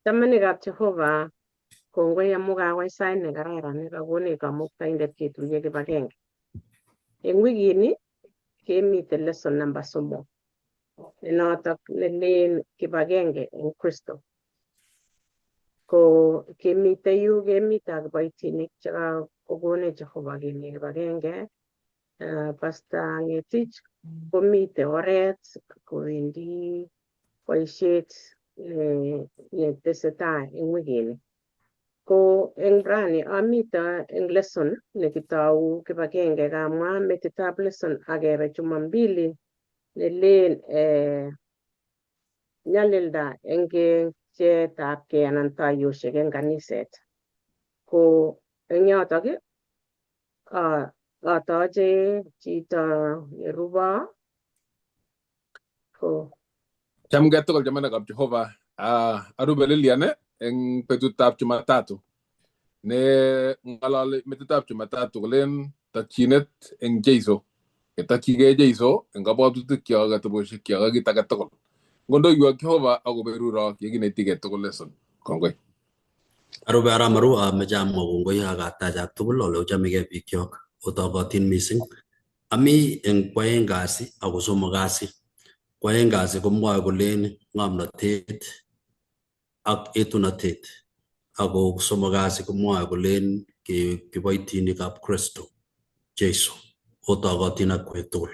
Chamanikab Jehova, kongoi amu kawai sait ne kararan nekakonech Kamuktaindet ketuiye kibagenge. Eng wikini kemite lesson number 3 nenotok neleen kibagenge eng Kristo. Ko kemite yu kemite ak kiboitinik chekakokonech Jehova kemi kibagenge. Pastor Ngetich komite oret kowendi boisiet netesetai eng wikini. Ko eng rani amite eng lesson nekitau kibagenge kamwa metitab lesson akebe Jumambili neleen nyalilda eng kcheetabkei anan taiyosiek eng kaniset. Ko eng yotok atache chito nerubo ko Chamgei tugul chamanikab Jehova. Arube Lilian eng betutab Jumatatu. Ne ngalali metitab Jumatatu kolen takchinet eng Jeiso. Ketokchigei Jeiso eng kabwatutikyo kateboshekyo ak kit age tugul. Ngondoiwo Jehova akoberurok yekinetigei tugul lesson. Kongoi. Arube aramaru ameche amwa kongoi akatach tugul ole ochamegei bikyok otokotin mising. Ami eng kwaeng kasi ako somok kasi. Kwaeng kasi komwoe kolen ng'omnotet ak etunotet. Ako somok kasi komwoe kolen kiboitinikab Kristo Jeiso otokotin ak kowe tugul.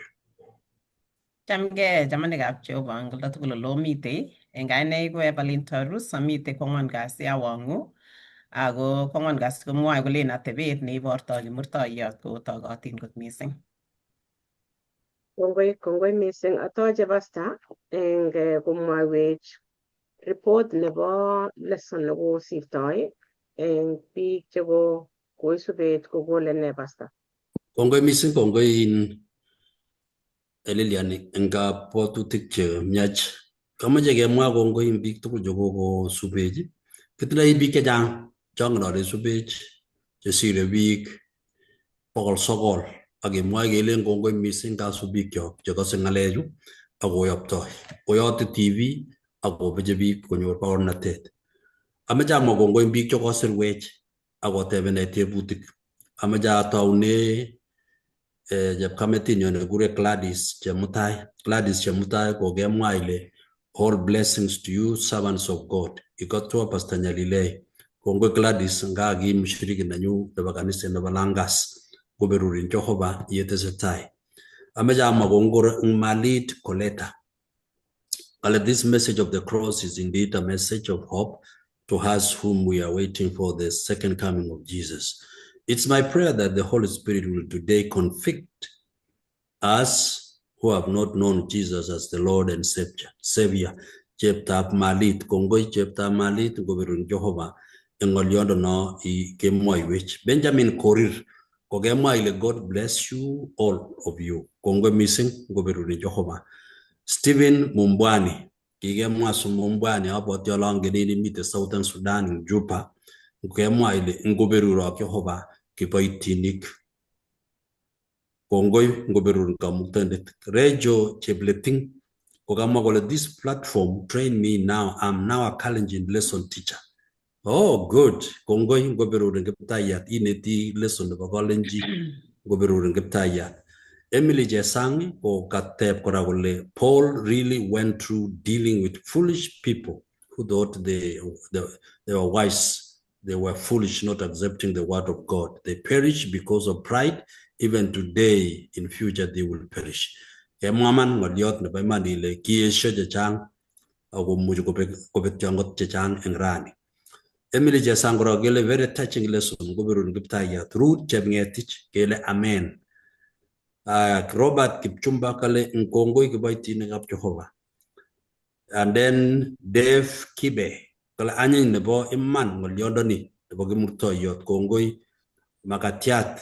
Chamgei chamanikab Jehova eng oldo tugul ole omite. Eng kainaik ko Evelyn Tarus amite kwang'wan kasi awang'u. Ako kwang'wan kasi komwoe kolen atebet neibortoi kimurtoiyot ko otokotin kot mising. kongoi mising. Atoche Pastor eng komwaiwech report nebo lesson nekosirtoi eng biik cheko koisubet kokole ne Pastor. Kongoi mising, kongoi Lilian eng kabwatutik chemiach. Kamoche kemwa kongoi eng biik tugul chekokosubech. Kitindoi biik chechang chong'olole subech chesire biik 900 ak kemwoe kelen kongoi mising kasubikyok chekose ng'alechu akoyoptoi. Koyote TV akobeche biik konyor baornatet. Ameche amwa kongoi biik chekosirwech akotebenech tebutik. Ameche ataune chepkametinyo nekikure Gladys Chemutai. Gladys Chemutai kokemwa ile all blessings to you servants of God. Ikotwo Pastor Nyalilei. Kongoi Gladys nga ki mshiriki nenyu nebo kaniset nebo Langas koberurin Jehova yetesetai. Ameche amwa kongoi Malit Koleta. This message of the cross is indeed a message of hope to us whom we are waiting for the second coming of Jesus. It's my prayer that the Holy Spirit will today convict us who have not known Jesus as the Lord and Savior. Cheptab Malit, kongoi cheptab Malit, ngoberun Jehova, engoliondo no kemwoiwech. Benjamin Korir, kokemwa ile God bless you, all of you. Kongoi mising, ngoberun Jehova. Stephen Mumbwani, kikemwa Mumbwani, abwati alongenini mite Southern Sudan, Juba, kokemwa ile ngoberurok Jehova, kiboitinik. Kongoi ngoberurun Kamuktaindet. Rejo Chepleting, kokamwa kole this platform train me now. I'm now a Kalenjin lesson teacher. Oh, good. Kongoi ngoberurun Kiptayat. Ineti lesson nebo Kalenjin ngoberurun Kiptayat. Emily Jesang ko katep kora kole Paul really went through dealing with foolish people who thought they were wise. They were foolish, not accepting the word of God. They perished because of pride. Even today, in future, they will perish. Kemwaman ngoliot nebo iman ile kiesho chechang ako much kobek tiongot chechang eng rani. Emily Jesang kora kele very touching lesson ngoberurun Kiptayat. Ruth Chepngetich kele amen. Robert Kipchumba kale nkongoi kiboitinikab Jehova. And then Dave Kibe kale anyin nebo iman ngoliondoni nebo kimurtoiyot. Kongoi makatiat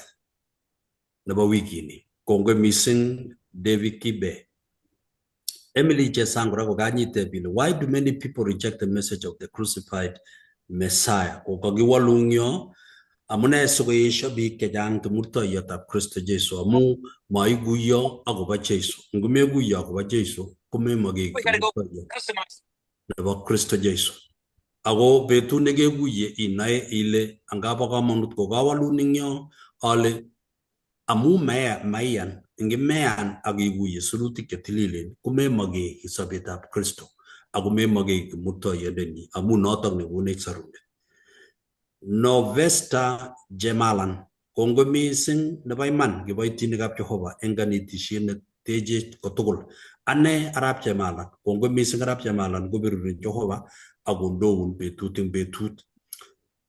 nebo wikini. Kongoi mising David Kibe. Emily Jesang kora kokanyite bile why do many people reject the message of the crucified Messiah? Kokakiwalungyo amune sikoyesho biik chechang kimurtoiyotab Kristo Jeiso amu maiguiyo akobo Jeiso. Ngomeguiyo akobo Jeiso komemoke kimurtoiyot nebo Kristo Jeiso. Ako betut nekekuye inae ile angaba kamanut ko kawalun ing yo ale amu maiyan ingemeyan akikuye sirutik chetililen kumemage sobetab Kristo ako memage kimurtoiyondenyi amu notok nekonech sarunet. Novesta Jemalan, kongoi mising nebo iman kiboitinikab Jehova eng kanetisiet netechech kotugul. Ane Arap Jemalan, kongoi mising Arap Jemalan kobiruri Jehova akondoun betut eng betut.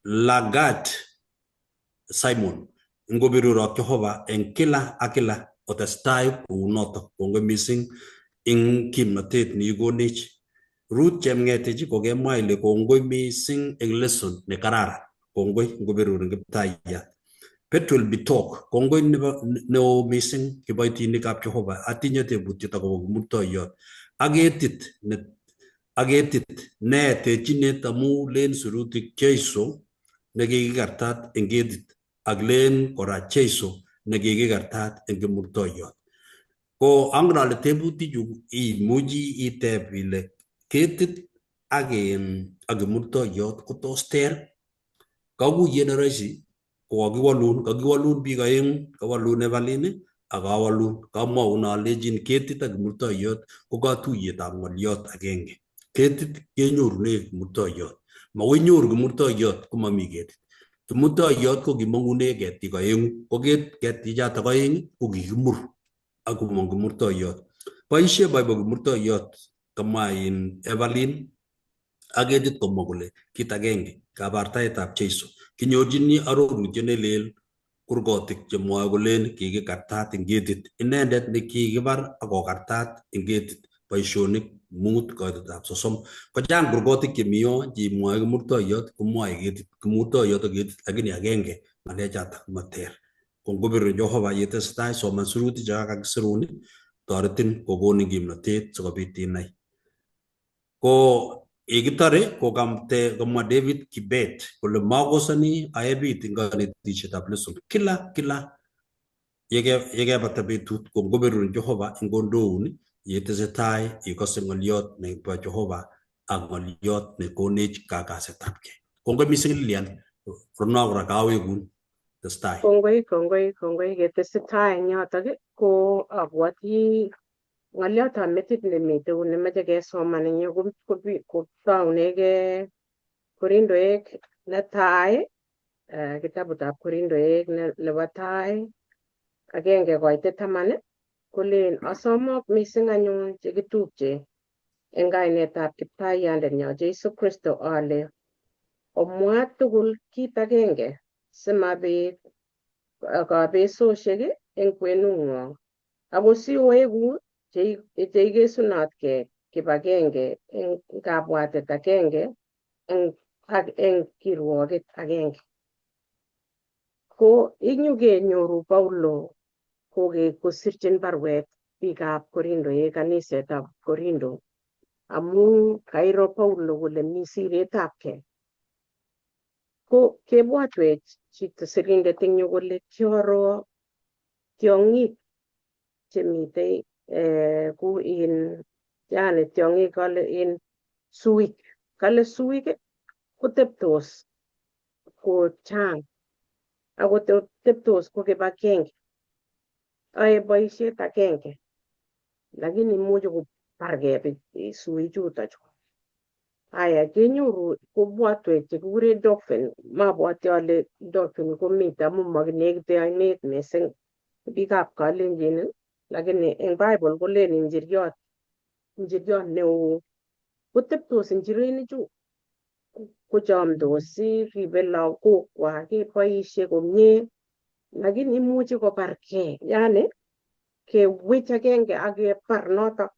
Lagat Simon, ngobirurok Jehova eng kila ak kila otestai kou notok. Kongoi mising eng kimnatet nikonech. Ruth Chemngetich kokemwa ile kongoi mising eng lesson ne kararan. Kongoi ngobiruri Kiptaiyat. Petrol Bitok, kongoi neo mising kiboitinikab Jehova. Atinye tebutiet akobo kimurtoiyot. Aketit ne techinet amu len sirutik Jeiso nekikikartat eng ketit ak len kora Jeiso nekikikartat eng kimurtoiyot. Ko angen tebutichu imuchi iteb ile ketit ak kimurtoiyot ko tos ter. Kakuyet ne rahisi ko kakiwalun biik aengu, kawalun Evelyn ak kawalun. Kamwaun alechin ketit ak kimurtoiyot ko katuiyetab ng'oliot agenge. Ketit kenyorune kimurtoiyot. Makoi nyoru kimurtoiyot komami ketit. Kimurtoiyot ko kimang'une ketik aengu, ko ketichotok aeng ko kikimur ak komong kimurtoiyot. Boisie boibo kimurtoiyot, kamwa Evelyn ak ketit komwa kole kit agenge, kabartaetab Jeiso. Kinyorchini arorutiet ne leel kurgotik chemwoe kolen kikikartat eng ketit. Inendet ne kikibar ak kokartat eng ketit boisionik 5 koitetab 30. Kochang kurgotik chemi yo chemwoe kimurtoiyot komwoe ketit. Kimurtoiyot ak ketit lakini agenge ng'alechatak mater. Kongobir Jehova yetesetai soman sirutik chekakakisirun toretin kokonin kimnatet sikobit inai. Ko yekitore ko kamwa David Kibet kole makosani aebit eng kanetisietab lesson kila yekebata betut. Kongobirun Jehova eng kondoun yetesetai ikose ng'oliot nebo Jehova ak ng'oliot nekonech kakasetabgei. Kongoi mising Lilian, rono kora kawekun testai. Kongoi ketesetai eng yotok ko abwati ng'oliotab metit nemite nemoche kesoman eng yu ko taunegei Korindoek netai, kitabutab Korindoek nebo tai 1:10 kolen asomok mising anyun chekitupche eng kainetab Kiptaiyandenyo Jeiso Kristo ale omwa tugul kit agenge simabit kabesosiek eng kwenung'wong ako si oeku cheigesunotgei kibagenge eng kabwatet agenge eng kirwoget agenge. Ko inyokenyoru Paulo kosirchin barwet biikab Korindoek, kanisetab Korindo amu kairo Paulo kole mi siretabgei. Ko kebwatwech chito sirindet eng yu kole kiaro tiong'ik chemitei yani tiong'ik kale suik. Kale suik koteptos kochang ako teptos ko kibagenge, ae boisiet agenge lakini imuchi kobargei suichutochu. Aya kenyoru kobwatwech chekikure dolphin, mabwoti ale dolphin komite amu makinekite ainet mising biikab kalenjin, lakini eng Bible kolen injiriot neo. Koteptos injirenichu kochamdosi, ribe lagokwak, boisie komie, lakini imuchi kobargei, yani kewech agenge ak kebar notok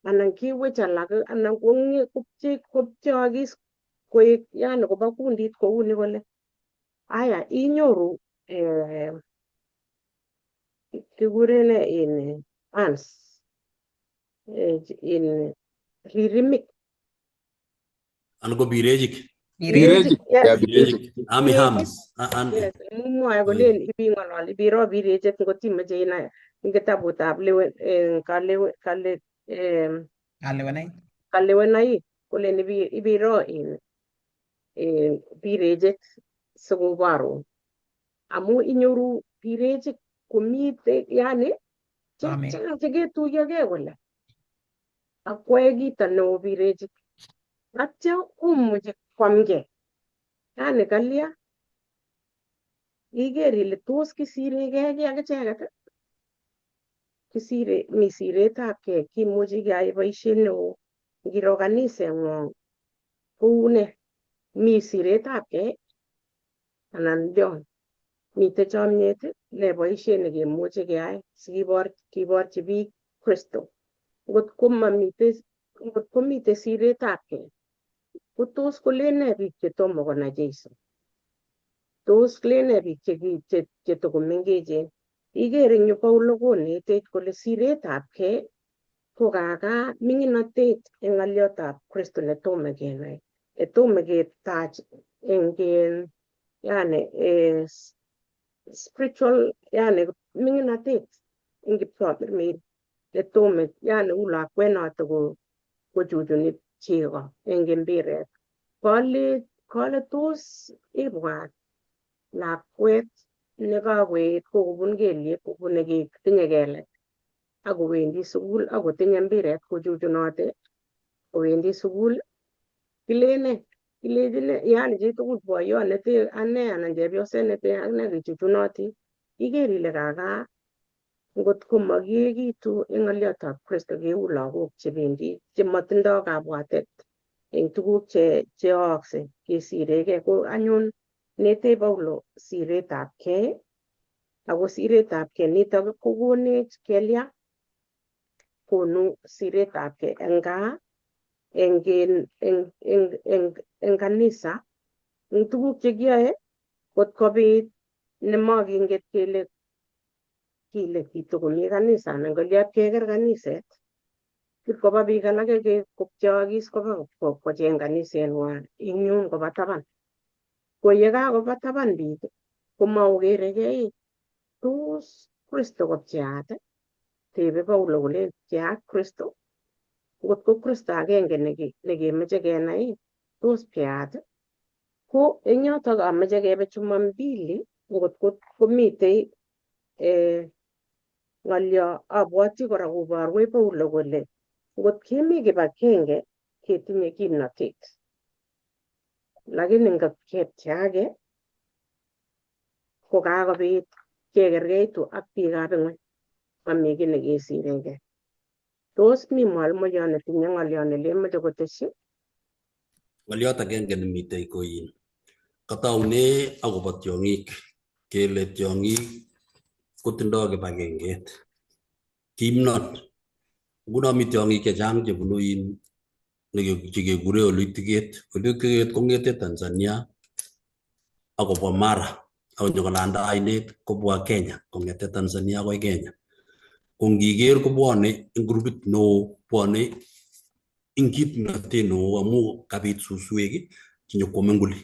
anan kewech alak anan kopcheakis koek yani koba kundit kouni kole. Aya inyoru kikure ne ants ririmik Anan ko birechik. Birechik. Yes. Birechik. Ami hams. Yes, mumwoe kolen ibing'olol ibiro birechit ngotimeche inai eng kitabutab Kalewenaik kolen ibiro birechit sikoborun amu inyoru birechit komite yani Amen. chechang cheketuiyogei kole akwae kito neo birechit atya komuchi kwamgei yani kalya iker ile tos kisiregei ak icheket mi siretab gei kimuchi keyai boisiet neo ngiro kaniseng'wong kou ne mi siretab gei anan yon mitei chomyet ne boisiet nekemuchi keyai sikiborchi biik Kristo ngot komitei siretab gei ko tos kolen ne biik chetomo konai Jeiso tos len ne biik chetokomengechen iker eng yu Paulo konetech kole siretab gei ko kaka ming'inotet eng ng'oliotab Kristo netomo kenai netomo ketach eng yani spiritual yani ming'inotet eng kipkosobei netomo yani uu lakwet kochuchuni chego eng mbiret kole tos ibwat lakwet nekakoet kokobun kelyek tinye kelek akowendi sukul akotinye mbiret kochuchunote kowendi sukul kilene yani chitugul boiyot nete ane anan chepyoset nete ane kechuchunoti iker ile kaka ngotko makiekitu eng ng'oliotab Kristo kou lagok chematindoi kabwatet eng tuguk cheyookse kesiregei ko anyun netech Paulo siretab gei ako siretab gei nitok kokonech kelya konu siretab gei eng gaa eng kanisa eng tuguk chekiyoe kotkobit nemakinget kele kitokomi kanisa anan ngoliot keker kaniset kipkoba biik alake kopcheokis koba kocheng kaniseng'wang eng yun koba taban ko yekakoba taban biik komakokeregei tos Kristo kopcheat tebe Paulo kole pcheat Kristo ngotko Kristo agenge nekemeche kenai tos pcheat ko eng yotok ameche kebe Jumapili ngotko komitei ng'olio abwoti kora koborwech Paulo kole ngot kemi kibagenge ketinye kimnotet lakini ngapkepcheage ko kakobit kekergeitu ak biikab ng'ony mami kiy nekesiregei tos mi mwalimuiyot netinye ng'oliot nelemoche kotesyi Ng'oliot agenge nemitei ko katoune akobo tiong'ik kele tiong'ik kotindoi kibagenget kimnot nguno mi tiong'ik chechang chebunu chekekure olitiket kong'ete Tanzania akobwa Mara akonyokolanda ainet kobwa Kenya kong'ete Tanzania akoi Kenya ko ngiker kobwone eng grupit neo bwone eng kimnotet neo amu kabit suswek chenyokwome nguli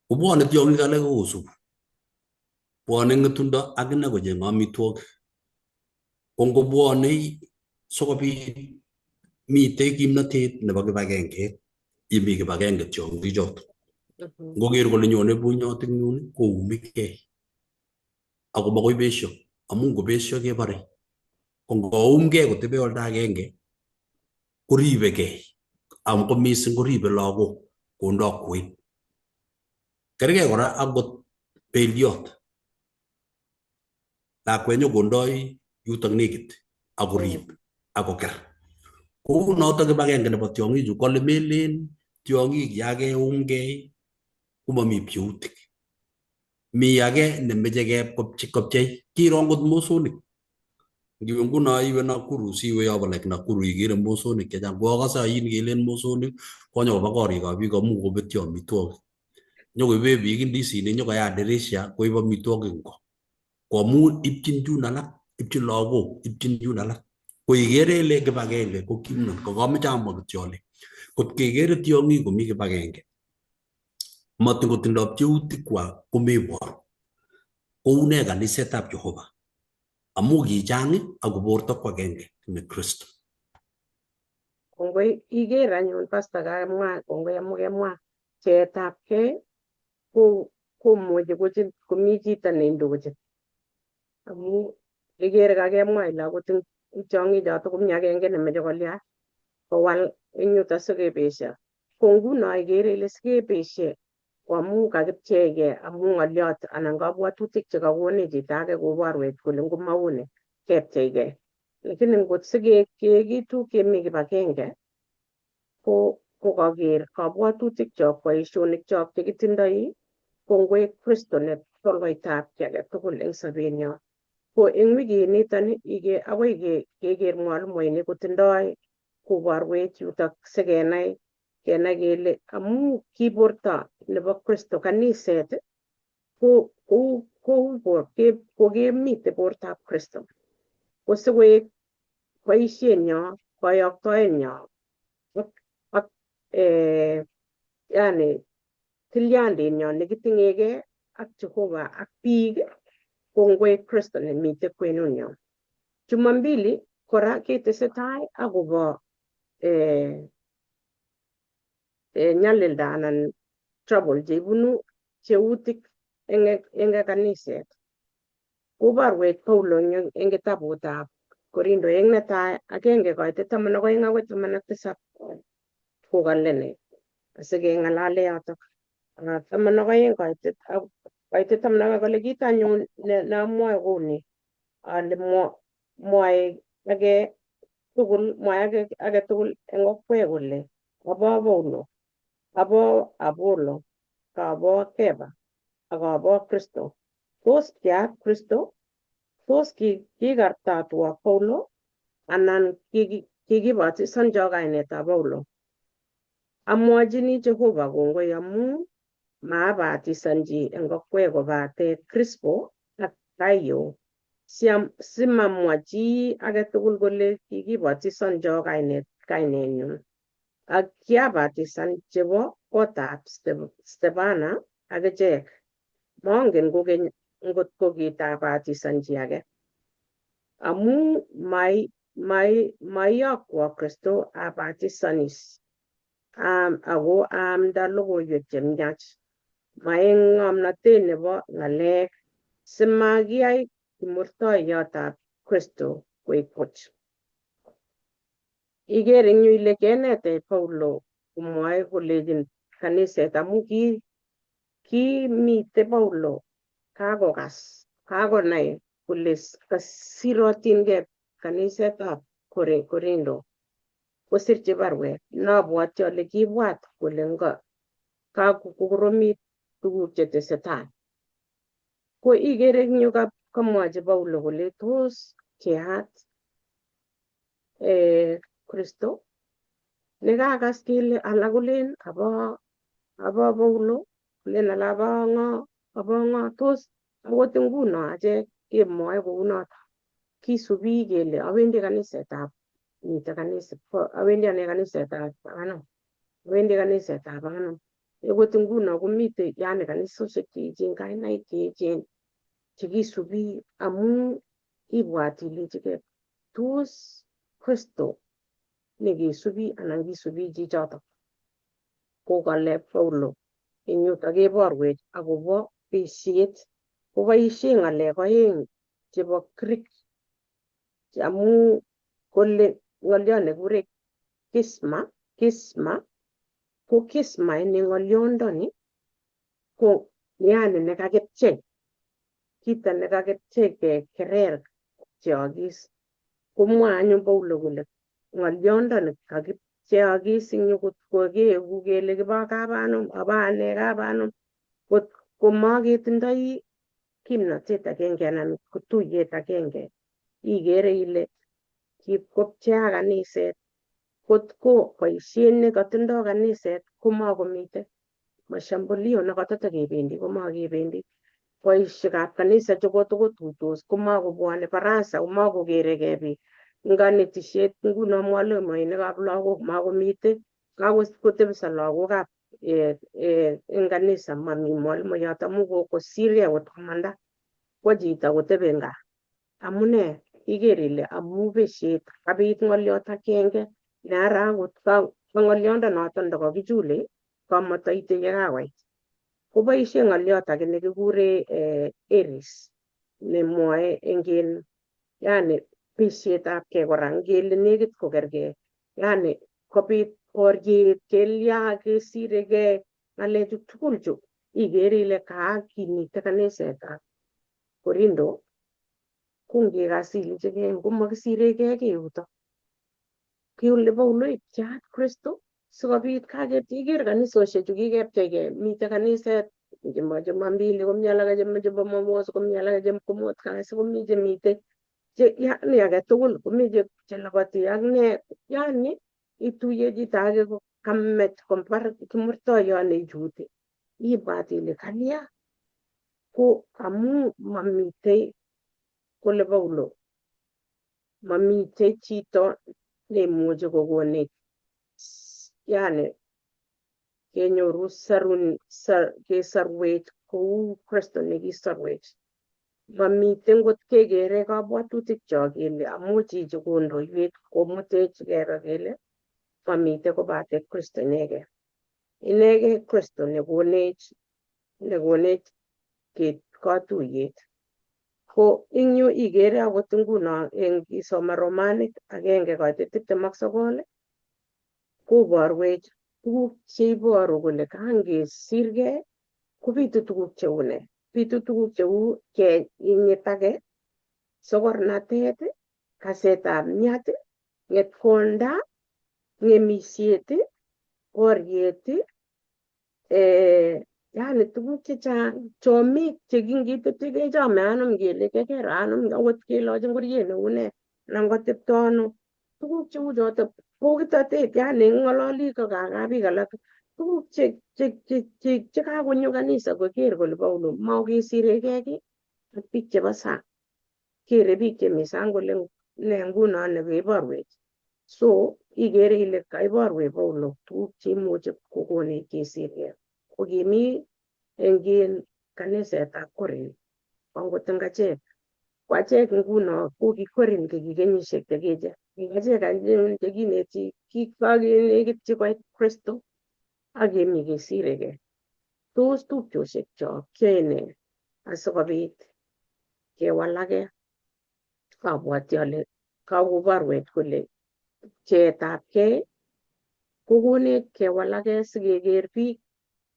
kobwone tiong'ik alake kosubu bwone ng'etundo akine kocheng'e amitwogik ko ngobwone sikobit mitei kimnotet nebo kibagenge yemi kibagenge tiong'ik choto ngoker kole nyone bunyot eng yun koumigei ako makoi besho amu ngobesho kebore ko ngoumgei kotebe oldo agenge koribegei ako mising koribe lagok kondoi kwen kergei kora akot beliot lakwet nyokondoi yutok nekit akorib akoker kou notok kibagenge nebo tiong'ichu kole melen tiong'ik yakeumgei komami pcheutik mi age nemeche kopchei kiro ngot mosonik ngiwe nguno iwe Nakuru siwe yobo like Nakuru ikere mosonik chechang ko akase ayin kelen mosonik konyokoba korikab biik amu kobetyo amitwogik nyokoibe biik ndisinik nyokoyat dirisha koib amitwogik ngo koamu ibchin chun alak ibchin lagok ibchin chun alak ko ikere ile kibagenge ko kimnon ko kameche amwa kityo ale kot kekere tiong'ik komi kibagenge matikotindoi pcheutik kwak komeboru kou ne kanisetab Jehova amu kichang ako borto ko agenge ne Kristo. Kongoi iker anyun Pastor kamwa kongoi amu kemwa pcheetabgei komuchi komi chito neindochin amu igere kakemwa ile akot eng tiong'ichoto komi agenge nemeche kolya kowal eng yuto sikebesio. Ko nguno igere ile sikebesio ko amu kakipcheigei amu ng'oliot anan kabwatutik chekakonech chito age koborwech kole ngomauni kepcheigei. Lakini ngot sikeekitu kemi kibagenge ko kaker kabwatutikchok, boisionikchok chekitindoi kongwek Kristo ne tolgoitab kiy age tugul eng sobenyo. Ko eng wikinitoni akoi keker mwalimuinik kotindoi koborwech yutok sikenai kele amu ki borto nebo Kristo kaniset kokemite bortab Kristo. Ko sikoek boisienyo, kayoktoenyo ak yani tilyandinyo nekiting'egei ak Jehovah ak biik kongwek Kristo nemite kwenunyo. Jumambili kora ketesetai akobo nyalilda anan trouble cheibunu cheutik eng kaniset. Koborwech Paulo eng kitabutab Korindoek netai 1:12 akoi 17 kokale asikeng'alale yotok. 12 koitet 17 kole kit anyun neamwoe kouni ale mwae age tugul eng okwek kole abo Paulo, abo Apollo, abo Kefa, ak abo Kristo. Tos kiat Kristo? Tos kikartatwa Paulo anan kikibatisonjo kainetab Paulo? Amwachini Jehova kongoi amu maabatisonji eng okwek kobate Crispo ak Gaio simamwa chi age tugul kole kikibatisonjo kainenyu. Ak kiabatisan chebo kotab Stefana ak ichek. Mongen kokeny ngot ko kitabatisonji age. Amu maiyokwo Kristo abatisonis ako aamda logoiwek chemiach. Maeng ng'omnotet nebo ng'alek simakiyai kimurtoiyotab Kristo koek buch. Iker eng yu ile kenetech Paulo komwoe kolechin kaniset amu kimite Paulo kakonai kole kasirotingei kanisetab Korindo kosirchi barwet. Nabwoti ale kibwat kole kakokoromit tuguk chetesetai. Ko igere eng yu kamwochi Paulo kole tos kiat Kristo nekakas kele alak kolen abo Paulo, kolen alak abo ng'o. Tos akot nguno achek kemwoe kounoto kisubi kele awendi kanisetab anum. Akot nguno komite yani kanisosiek cheechen, kainaik cheechen chekisubi amu ibwat ilechigei tos Kristo nekisubi anan kisubi chichotok. Kokale Paulo eng yutok keborwech akobo besiet. Koboisie ng'alek oeng chebo Greek amu kole ng'oliot nekikure kisma ko kisma ini ng'oliondoni ko yani nekakipchei. Kito nekakipchei kekerer pcheakis. Komwoe anyun Paulo kole ng'oliondoni kakipcheakis eng yu kokeeku kele kibo kabanum, abo ane kabanum. Ko maketindoi kimnatet agenge anan ko tuyet agenge. Igere ile kipkopcheak kaniset. Kotko boisiet nekatindoi kaniset komakomite. Mashambulio nekatatakebendi komakebendi. Boisiekab kanisa chekotokotuitos komakobwone baraza komakokeregei biik. Nganetisiet nguno mwalimuinikab lagok makomite. Kakotepso lagokab eng kanisa mami mwalimuyot amu kokosirgei kot komanda. Kwa chito kotebe gaa. Amune? Iker ile amu besiet kabit ng'oliot agenge ne ara akot ka ng'oliondonoto ndakakichule kamataite yekawait. Koboishe ng'oliot age nekikure Aries nemwoe eng yani pisietabkei kora ngele nekit kokergei. Yani kobit boryet kelya kesiregei ng'alechu tugul chu igere ile kaakimite kanisetab Korindo ko ngikas ilechigei ngomakisiregei keuto. Kole Paulo ipcheat Kristo sikobit iker kanisoshechu kikepcheigei. Mitei kaniset chebo Jumapili, komi alake chebo Mamos, komi alake chebo Komut kasi, komi chemitei yani age tugul komi chelabati ak ne yani ituye chito age kamech kombar kimurtoiyot neichuti ibwat ile kalya ko amu mamitei kole Paulo mamitei chito neimuchi kokonech yani kenyoru kesarwech kou Kristo nekisorwech. Mamitei ngot kekere kabwatutik chok kele amu chichi kondoiwech komutech kero kele mamitei kobate Kristo inegei. Inegei Kristo nekonech katuyet. Ko ing yu igere akot nguno eng isoman Romanik 1:29 koborwech tuguk cheiboru kole kangesirgei kobitu tuguk cheu ne? Bitu tuguk cheu kenyitagei, sokornatet, kasetab myat, ng'etkonda, ng'emisiet, boryet, yani tuguk chechang, chomik chekingitepche kechome ano ngele kekero ano akot kelochi ngoriet neu ne anan kotepto ano. Tuguk cheu chotok pokitotet yani ng'ololi biik alak tuguk chekakonyo kanisa koker kole Paulo makesiregei kiy ak biik chebo sang. Kere biik chemi sang kole ne nguno nekeiborwech. So igere ile kaiborwech Paulo tuguk cheimuchi kokonech kesirgei. Kokimi eng kanisetab Korin angot eng achek. Ko achek nguno ko ki Korin ki kenyisiek chekiche. Eng achek anyun chekineti kakenekitchi koit Kristo akemi kesiregei. Tos tupchoshek chok kiyoe nee asikobit kewalake? Abwoti ale kakoborwech kole pcheetabkei kokonech kewalake sikeker biik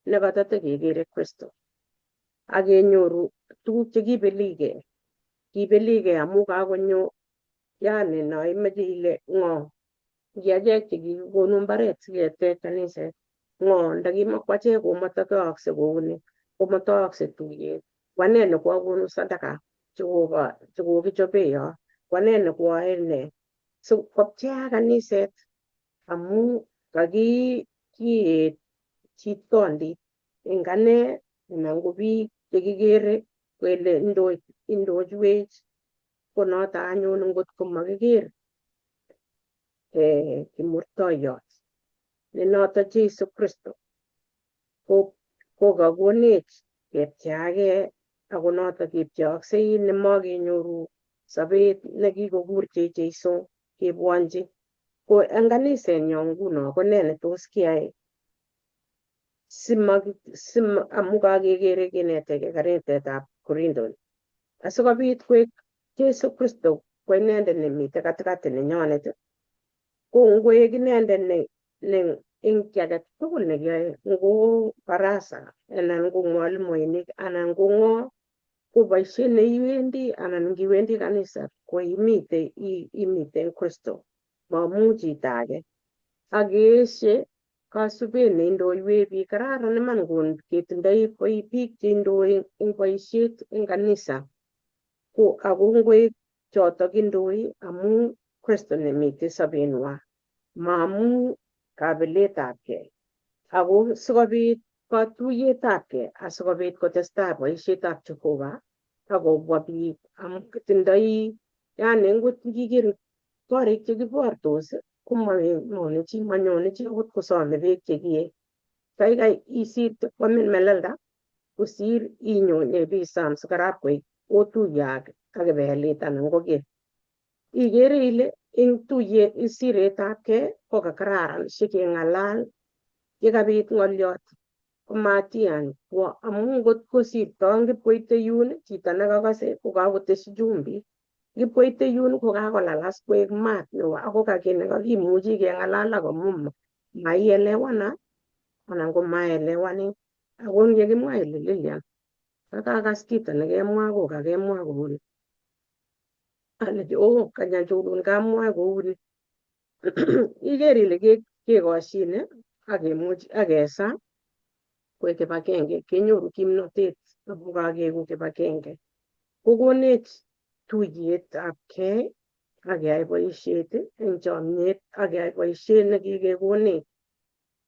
nekatatekekere Kristo. Akenyoru tuguk chekibeligei. Kibeligei amu kakonyo yani naimeche ile ng'o ngi achek chekikonu mbaret siketech kaniset. Ng'o ndakimakwa achek komatayaakse kouni, komatayaakse tuyet. Kwane nekwakonu sadaka chekokichobe yo. Kwane nekwae ne sikopcheak kaniset amu kiet chitondit eng ane anan ko biik chekikere kele indochwech konoto anyun ngot komakiker kimurtoiyot ne noto Jeiso Kristo ko kakonech kepcheakei ako noto kepcheaksei nemakenyoru sobet nekikokurchech Jeiso kebwanchi. Ko eng kanisenyo nguno ko ne netos kiyai amu kakekere kineteke kanisetab Korindo asikobit koek Jeiso Kristo ko inendet nemite katikati nenyonet ko ngoek inendet ne eng kiy age tugul nekiyoe ngo barasa anan ko mwalimuinik anan ko ng'o ko boisiet neiwendi anan ngiwendi kanisa ko imite eng Kristo mamu chito age akeeshe kasubet neindoiwech biik. Kararan iman ketindoi biik cheindoi eng boisiet eng kanisa ko ako ngoek chotok indoi amu Kristo nemite sobeng'wa maamu kabiletabkei ako sikobit katuiyetabkei asikobit kotestai boisietab Jehovah akobwa biik amu kitindoi yani ngot ngiker korik chekibortos komanyone chi akot kosome beek chekiee. Kaikai isirte kwamin melelda kosir inyo bisom sikarap koit otuye ak kebelit anan ko kiy. Igere ile eng siretabkei ko kakararan sikeng'alal yekabit ng'oliot komatian kwo amu ngot kosirto ngipkoite yun chito nekakase kokakotesyi chumbik ngipkoite yun kokakolalas koek maat neo ako kaki nekakimuchi keng'alal akomu maielewana anan ko maelewanin ako yekimwa ile Lilian kakakas kito nekemwa ko kakemwa kouni alechi kanyachulun kamwae kouni iker ile kekoshine akemuch akesa koek kibagenge kenyoru kimnotet amu kakeku kibagenge kokonech tuiyetab kei akeyai boisiet eng chomyet akeyai boisiet nekikekonech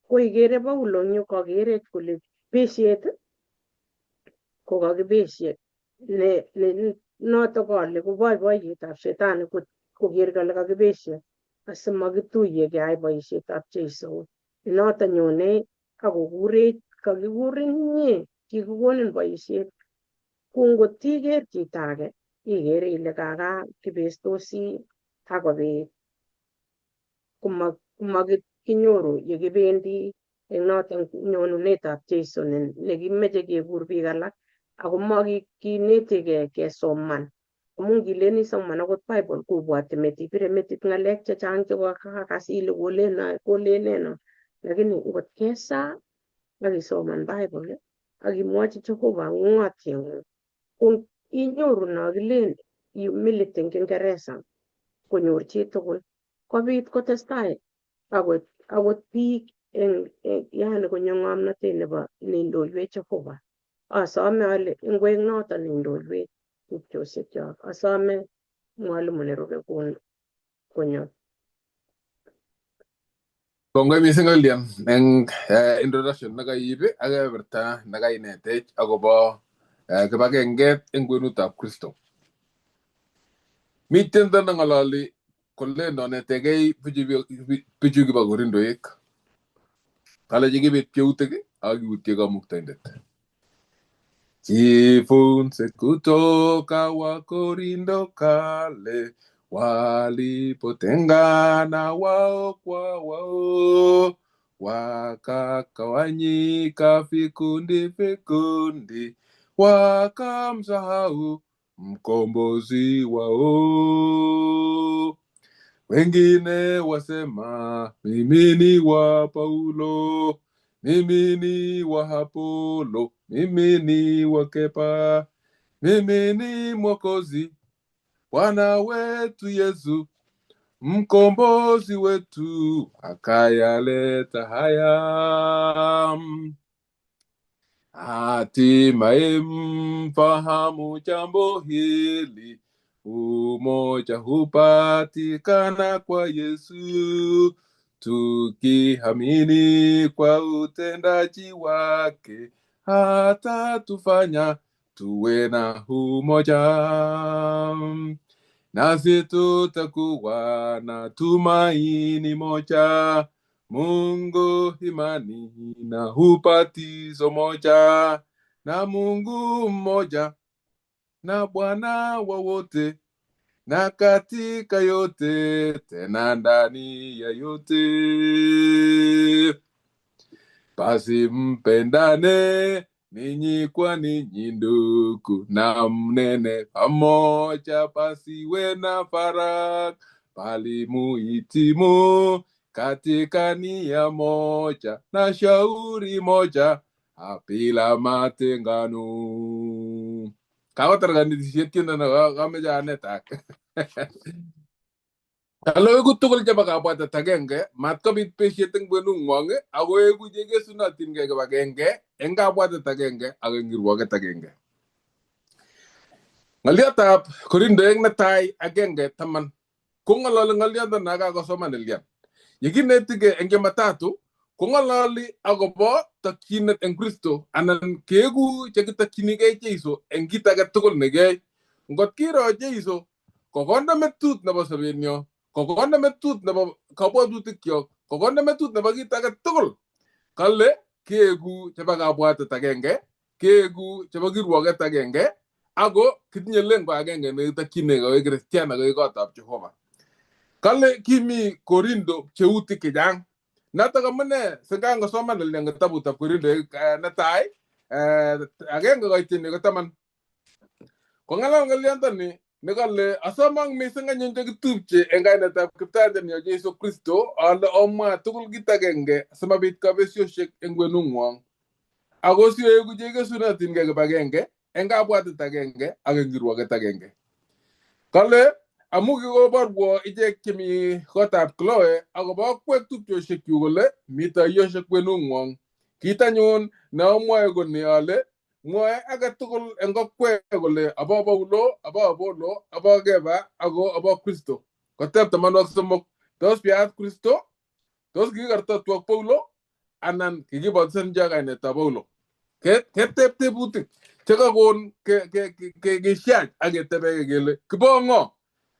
ko ikere Paulo eng yu kakerech kole besiet ko kakibesye notok kale ko boiboiyetab shetani koker kole kakibesye asimakituye keyai boisietab Jeiso notok nyone akokurech kakikurin inye kikikonin boisiet ko ngot iker chito age ikere ile kibestosi akobit komakinyoru yekibendi eng notok nyonunetab Jeiso nekimeche kekur biik alak ako makinetigei kesoman amu ngilen isoman akot Bible kobwoti metit bire metit ng'alek chechang chekakakas ile kolene lakini ngot kesaa akisoman Bible akimwochi Jehovah ng'otieng'ung ko inyoru no kilen humility eng Kingereza konyor chitugul kobit kotestai akot biik yani konyo ng'omnotet nebo neindolwech Jehovah asome ale ingwek noto neindolwech tupchosiekchok asome mwalimu nerube konyo. Kongoi mising Lilian eng introduction nekaiib ak keberta nekainetech akobo kibagenget eng kwenutab Kristo. Miten tiendo neng'ololi kole nonetegei bichu kibo Korindoik. Kalechi kibet pcheutik ak kiutye Kamuktaindet. Jifunze kutoka Wakorindo kale walipotengana wao kwa wao wakagawanyika vikundi vikundi wakamsahau mkombozi wao. Wengine wasema mimi ni wa Paulo, mimi ni wa Apolo, mimi ni wa Kefa, mimi ni Mwokozi Bwana wetu Yesu, mkombozi wetu akayaleta haya. Hatimaye mfahamu jambo hili, umoja hupatikana kwa Yesu, tukiamini kwa utendaji wake, hata tufanya tuwe na umoja. Nasi tutakuwa na tumaini moja, Mungu imani na ubatizo moja, na Mungu mmoja na Bwana wa wote, na katika yote tena ndani ya yote. Basi mpendane ninyi kwa ninyi ndugu, na mnene pamoja, pasiwe na faraka, bali muhitimu katika nia moja na shauri moja bila matengano. Kawatarganishet tiendo na kameja anetak. Kalau egu tugul chaba kabwatet agenge, mat kobit besiet eng kwenung'wong ako egu chekesunotin kei kibagenge eng kabwatet agenge ak eng kirwoget agenge. Ng'oliotab Korindoek netai 1:10 kong'ololi ng'oliondo nakakosoman Lilian. Yekinetigei eng Jumatatu kong'ololi akobo tokyinet eng Kristo anan keeku chekitokchinigei Jeiso eng kit age tugul nekiyoe. Ngot kiro Jeiso kokonde metut nebo sobenyo, kokonde metut nebo kabwatutikyo, kokonde metut nebo kit age tugul, kale keeku chebo kabwatet agenge, keeku chebo kirwoget agenge, ako kitinye lengo agenge nekitokchinigei Kristian ak kotab Jehova. Kale kimi Korindo pcheutik chechang, Notok amune singangosoman eng kitabutab Korindoik netai agenge koitini ko 10 kongalal ng'olyondoni nekale asomong mising anyun chekitupche eng kainetab Kiptaendenyo Jesu Kristo ale omwa tugul kit agenge simabit kabesyoshek eng kwenung'wong ako siyoeku cheikesunotin kibagenge eng kabwatet agenge ak eng kirwoget agenge. Kale amu kikoborwo ichek chemi kotab Chloe akobo akwek tupchosyekchu kole mi toiyoshek kwenung'wong. Kit anyun neamwoe ko ni ale mwoe age tugul eng okwek kole abo Paulo, abo Apollo, abo Kefa ako abo Kristo. Koteb 13 tos piyat Kristo? Tos kikikarta tuwak Paulo? Anan kikibatisan ja kainetab Paulo? Keteb tebutik chekakon keshach ak ketebe kele kibo ng'o?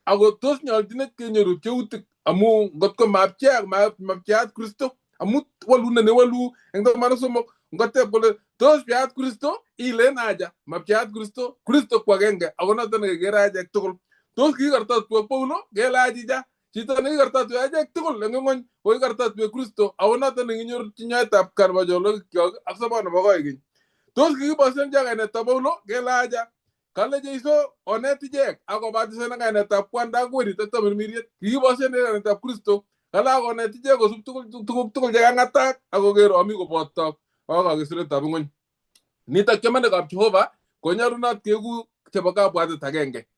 Ako tos nyolchinet kenyoru pcheutik amu ngotko mapcheat Kristo amu walunet newalu eng 13 ngoteb kole tos pcheat Kristo ilen aja mapcheat Kristo ko agenge ako noto nekekere achek tugul. Tos kikikarta tuwek Paulo kele achija chito nekikarta tuwek achek tugul eng ng'ony ko kikarta tuwek Kristo ako noto nekinyoru nyoetab kat nebo cholwokikchok ak sobon nebo koikeny. Tos kikibosen ja kainetab Paulo kele aja kale Jeiso onet ichek akobatisan eng kainetab kwanda ak werit ak tamirmiriet. Kikibosen kainetab Kristo kale akonet ichek kosub tugul chekang'atak akoker ami kobotok ak kakisunetab ng'ony. Nitok chamenekab Jehova konyolunot keeku chebo kabwatet agenge.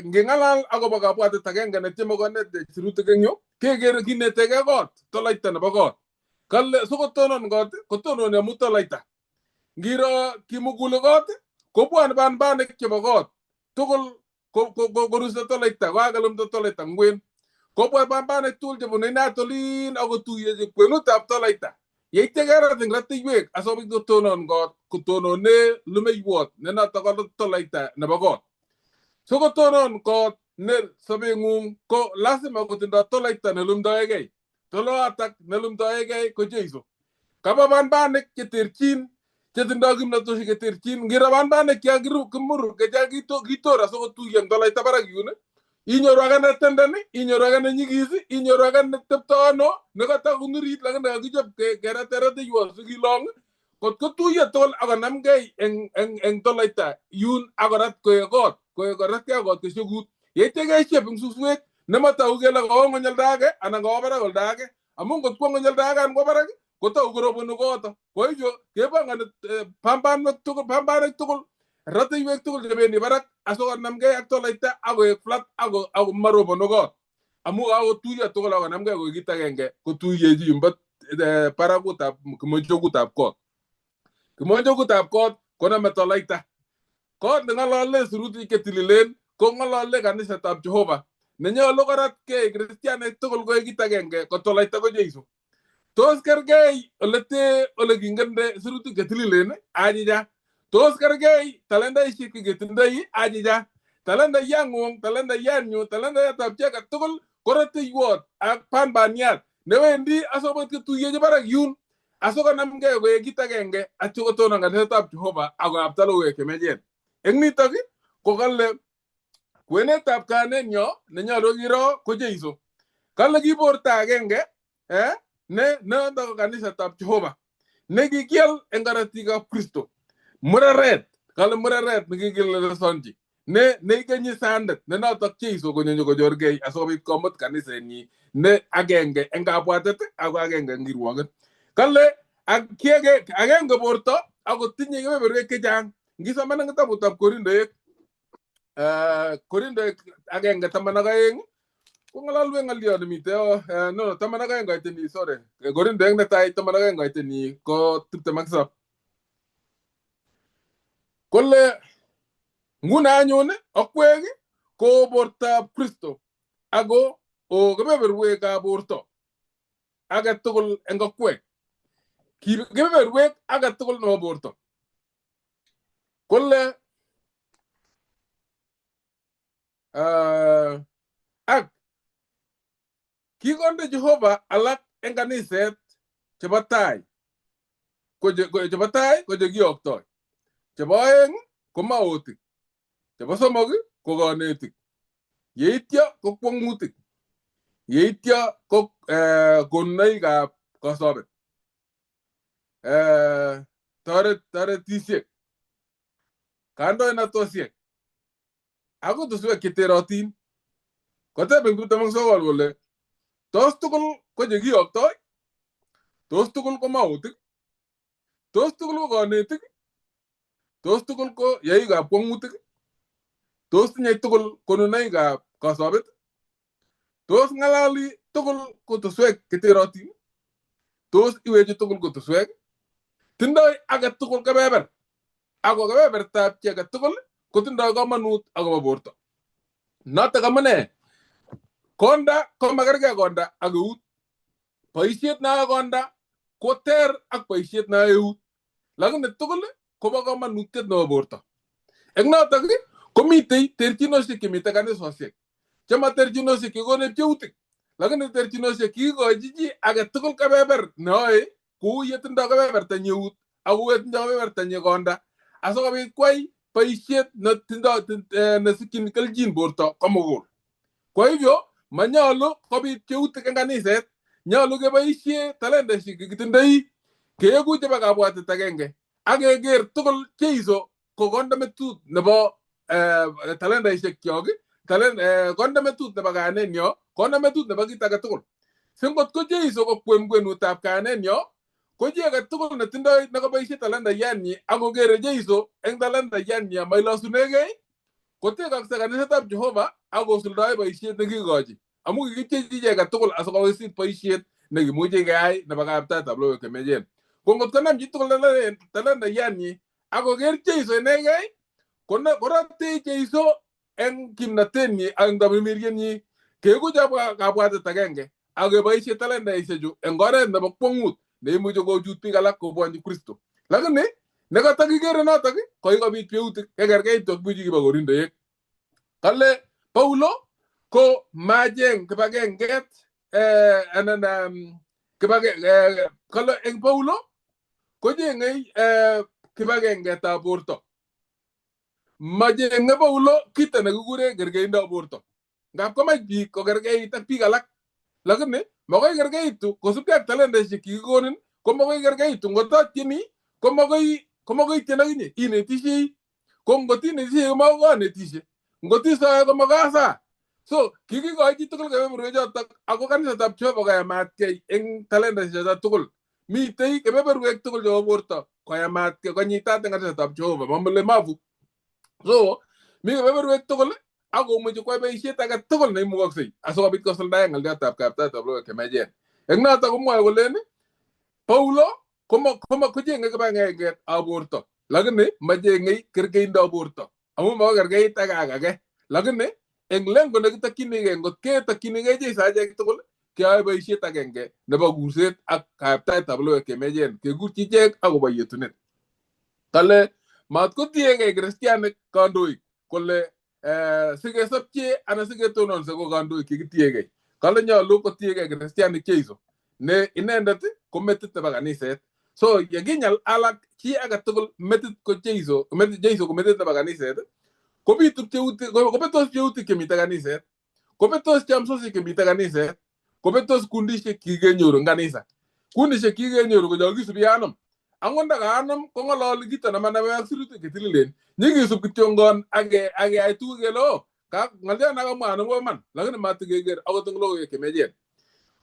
Ngeng'alal akobo kabwatet agenge netieme konet sirutik eng yu kekere kinetegei kot toloita nebo kot. Kale sikotonon kot kotononi amu toloita. Ngiro kimugule kot kobwone banbanik chebo kot tugul koruse toloita kokakelumda toloita ngwen. Kobwa banbanik tugul chebunu inat olin akotuiyechi kwenutab toloita. Yeityo kerat eng rateiwek asikobit kotonon kot kotonone lumeiwot ne notok ko toloita nebo kot. Sikotonon kot ne sobeng'ung ko lazima kotindoi toloita nelumdoegei. Toloatak nelumdoegei ko Jeiso. Kaba banbanik cheterchin chetindoi kimnatoshek cheterchin. Ngiro banbanik kimur kitor asikotuiyo eng toloita barak yun inyoru age netenden, inyoru age nenyigis, inyoru age netepto ano nekata konurit lakini kakichop kerateiwot sikilong kot kotuiyo tugul akonamgei eng toloita yun akorat koek kot koratkei kot keshekut. Yeityo keshep eng suswek nematoku kele kawo ng'ony oldo age anan kawo barak oldo age amu ngot kwo ng'ony oldo age anan kwo barak kotoku korobonu koto. Kwa hivyo kepangani pambanek tugul rateiwek tugul chebendi barak asikonamgei ak toloita akoek flat ako marobonu kot amu kakotuiyo tugul akonamgei koek kit agenge kotuiyechi yumbo barakutab kimonjogutab kot. Kimonjogutab kot koname toloita. Kot neng'olole sirutik chetililen ko ng'olole kanisetab Jehova nenyolu koratkei kristianek tugul koek kit agenge ko toloita ko Jeiso. Tos kergei ole kingende sirutik chetililen achicha. Tos kergei talendaishek ketindoi achicha. Talentayang'ung, talendayanyu, talendayatab chi age tugul ko rateiwot ak banbaniat newendi asikobit kotuiyechi barak yun asikonamgei koek kit agenge asikotonon kanisetab Jehova akoyapta logoiwek chemechen. Eng nitok ko kale kwenetab kahanenyo nenyolu kiro ko Jeiso. Kale ki borto agenge ne notok kanisetab Jehova nekikial eng karatikab Kristo. Mureret, kale mureret nekikilelesonji neikenyi sandet ne notok Jeiso konyo kochorgei asikobit komut kanisenyi ne agenge eng kabwatet ako agenge eng kirwoget. Kale agenge borto akotinye kebeberwek chechang. Ngisoman eng kitabutab Korindoik Korindoik 1:12 kong'alalwech ng'olyo nemite 12 koiteni sorry Korindoik netai 12 koiteni ko 27. Kole nguni anyun akwek ko bortab Kristo ako kebeberwekab borto age tugul eng akwek. Kebeberwek age tugul nebo borto. Kole ak kikonde Jehova alak eng kaniset chebo tai ko chekioktoi. Chebo oeng ko maotik. Chebo somok ko kanetik. Yeityo ko kwong'utik. Yeityo ko konunoikab kosobet toretisiek kandoinatosiek ako tuswek cheterotin koteben Kiptamong Sokol kole tos tugul ko chekiyoktoi, tos tugul ko mautik, tos tugul ko kanetik, tos tugul ko yaikab kwang'utik, tos tinye tugul konunoikab kosobet, tos ng'alali tugul ko tuswek cheterotin, tos iwechi tugul ko tuswek, tindoi age tugul kebeber ako kebebertab chi age tugul kotindoi komonut akobo borto. Notok amune konda ko makergei konda ak eut. Boisiet nayo konda ko ter ak boisiet nayo eut, lakini tugul kobo komonutiet nebo borto. Eng notok komitei terchinosiek chemitei kanisosiek chema terchinosiek chekonech pcheutik, lakini terchinosiek kikochi chi age tugul kebeber neoe kou yetindoi kebebertanyi eut ak kou yetindoi kebebertanyi konda asikobit kwai boisiet nesikyin kelchin borto komugul. Kwa hivyo manyolu kobit pcheutik eng kaniset, nyolu keboisie talentaisiek chekitindoi keeku chebo kabwatet agenge ak keker tugul Jeiso ko kondometut nebo talentaisiek kyok, kondometut nebo kayanenyo, kondometut nebo kit age tugul. Singot ko Jeiso ko kwenkwenutab kayanenyo, ko chi age tugul netindoi nekaboisie talentaiyanyi ak kokere Jeiso eng talentaiyanyi amailosunegei, kotekakse kanisetab Jehova ak kosuldae boisiet nekikochi. Amu kikipchechi chi age tugul asikosit boisiet nekimuche keyai nebo kaptaetab logoiwek chemechen. Ko ngot konam chi tugul talentaiyanyi ak koker Jeiso inegei, korate Jeiso eng kimnatenyi ak eng tamirmirienyi keeku chebo kabwatet agenge ak keboisie talentaisiechu eng oret nebo kwong'ut neimuche kochut biik alak kobwanchi Kristo. Lakini nekatakikere notok ko kikobit pcheutik kekerkeitu ak bichu kibo Korindoek. Kale Paulo ko macheng kibagenget kale eng Paulo kochengei kibagengetab borto. Machenge Paulo kito nekikure kerkeindab borto. Ngap komach biik kokerkeit ak biik alak, lakini makoi kerkeitu kosubkei ak talentaisiek chekikonin, ko makoi kerkeitu ngototieni, ko makoi tien akinye inetisiei, ko ngot inetisiei ko makoi kanetisye, ngot isoe ko makasa. So kikikochi chi tugul kebeberwechotok ako kanisetab Jehova koyamatkei eng talentaisiek tugul. Mitei kebeberwek tugul chebo borto koyamatkei konyitat eng kanisetab Jehova, mamulemavu. So mi kebeberwek tugul akomuchi kwai boisiet age tugul neimukoksei asikobit kosuldae ng'aliotab kaptaetab logoiwek chemechen. Eng notok komwoe kolen Paulo kochenge kibagengetab borto, lakini machengei kerkeindab borto amu makoi kerkeit ak age. Lakini eng lengo nekitakyinigei, ngot ketakyinigei Jeiso achek tugul keyoe boisiet agenge nebo kurset ak kaptaetab logoiwek chemechen, kekurchi ichek akobo yetunet. Kale matkotiegei kristianik kandoik kole sikesopche anan siketononse ko kandoik chekitiegei. Kale nyolu kotiegei kristianik Jeiso ne inendet ko metit nebo kaniset. So yekinyal alak chi age tugul metit ko Jeiso ko metit nebo kaniset, kobitu pcheutik, kobetos pcheutik chemitei kaniset, kobetos chamsosiek chemitei kaniset, kobetos kundisiek kikenyoru eng kanisa. Kundisiek kikenyoru ko chokisubi anum. Angot ndakaanum kong'ololi kito nemanamei ak sirutik chetililen. Nyikisub kityongon ak keyai tuguk kele ng'oliot nakamwa anum ko iman, lakini matikeker akot eng logoiwek chemechen.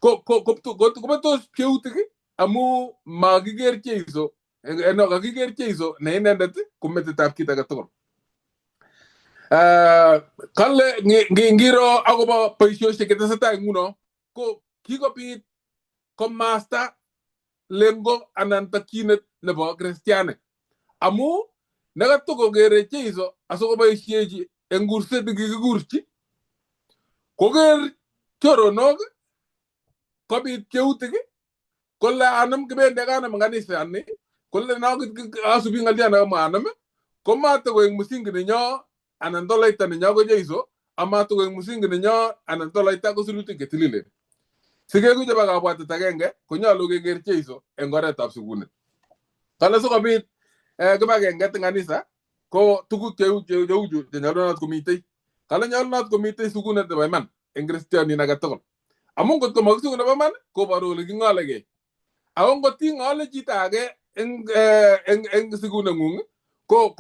Kobetos pcheutik amu makiker Jeiso, kakiker Jeiso ne inendet ko metitab kit age tugul. Kale ngiro akobo boisiosiek chetesetai nguno ko kikobit komasta lengo anan takyinet nebo kristianik amu nekatokokere Jeiso asikoboisiechi eng kurset nekikikurchi koker choronok kobit pcheutik kole anum kibendi ak anum kanisani, kole asubi ng'oliot nekamwa anum, komatokoek musingi nenyo anan toloita nenyo ko Jeiso, amatokoek musingi nenyo anan toloita ko sirutik chetililen. Sikeku chebo kabwatet agenge konyolu keker Jeiso eng oretab sikunet. Kale sikobit kibagenget eng kanisa ko tuguk cheu chu chenyolunot komitei. Kale nyolunot komitei sikunet nebo iman eng kristianin age tugul. Amu ngot ko makisuku nebo iman koboru kole king'olegei. ako ngoting'ole chito age eng sikuneng'ung ko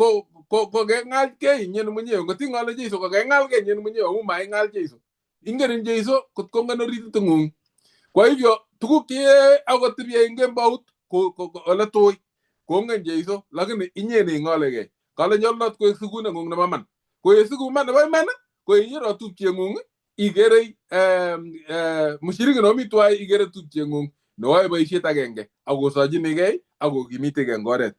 keng'al ke inyen mwenyewe ngoting'ole Jeiso ko keng'al ke inyen mwenyewe amu maing'al Jeiso ingeren Jeiso kot kongen orititung'ung. Kwa hivyo tuguk che akotebie eng kembout ole tui kongen Jeiso lakini inye neing'olegei kale nyolunot koek sikuneng'ung nebo man koe sikuman nebo iman ko inyiro tupcheng'ung igere mushiriki no mi tuwai igere tupcheng'ung neoe boisiet agenge akosochinigei akokimitegei eng oret.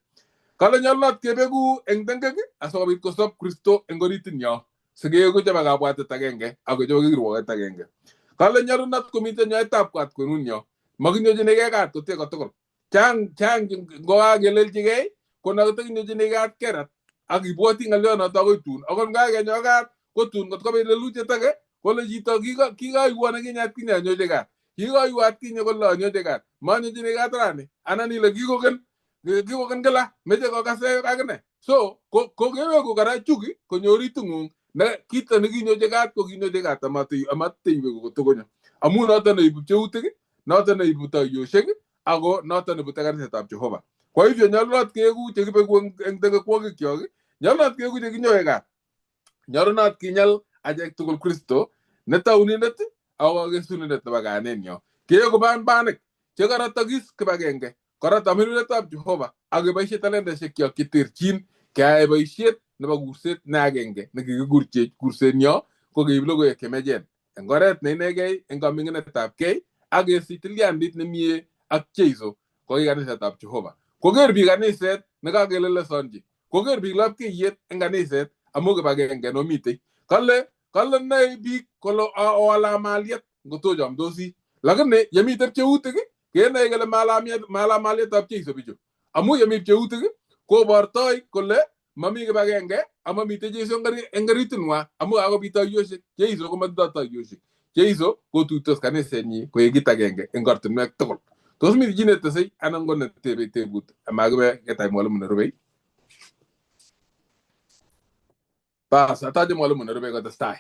Kale nyolunot kebeku eng tengek asikobit kosob Kristo eng oritinyo sikeeku chebo kabwatet agenge ako chebo kirwoket agenge. Kale nyolunot komite nyoetab kat kwenunyo makinyochinigei kat kotie kotugul chang ngokakelelchigei ko nakitekinyochinigei kat kerat ak ibwoti ng'alionoto akoi tun akot ngakenyo kat ko tun kot kobit lelutiet age kole chito kikaiwon akinye atkinye anyoche kat kikaiwo atkinye kole anyoche kat manyochini kat rani anan ile kikoken kila meche kokase akine so ko keweku kora chuki konyo oritung'ung ne kito nekinyoche kat ko kinyoche kat amateiweku kotokonyo amu noto neibu pcheutik noto neibu toyoshek ako noto nebute kanisetab Jehova. Kwa hivyo nyolunot keeku chekibeku eng tegekwogikchok nyolunot keeku chekinyoe kat nyolunot kinyal achek tugul Kristo netaunindet ako kesunindet nebo kanenyo keeku banbanik chekorotokis kibagenge korot aminunetab Jehova ak keboisie talenteshekchok cheterchin keyae boisiet nebo kurset ne agenge nekikikurchech kursenyo ko keib logoiwek chemechen eng oret ne inegei eng kaming'inetab kei ak kesich tilyandit nemie ak Jeiso ko kanisetab Jehova. Koker biik kaniset nekakelelesonji koker biik lapkeiyet eng kaniset amu kibagenge no mitei kale nae biik kole owala maliet ngotochomdosi lakini yemite pcheutik kenae kele mala malietab Jeiso bichu amu yemi pcheutik kobortoi kole mami kibagenge amamite Jeiso eng oritinwa amu kakobit toyoshek Jeiso komatindoi toyoshek Jeiso kotuitos kanisenyi koek kit agenge eng ortinwek tugul. Tos mi chi netesei anan ko netebe tebut amakibe ketai mwalimu nerubei? Bas atache mwalimu nerubei kotestai.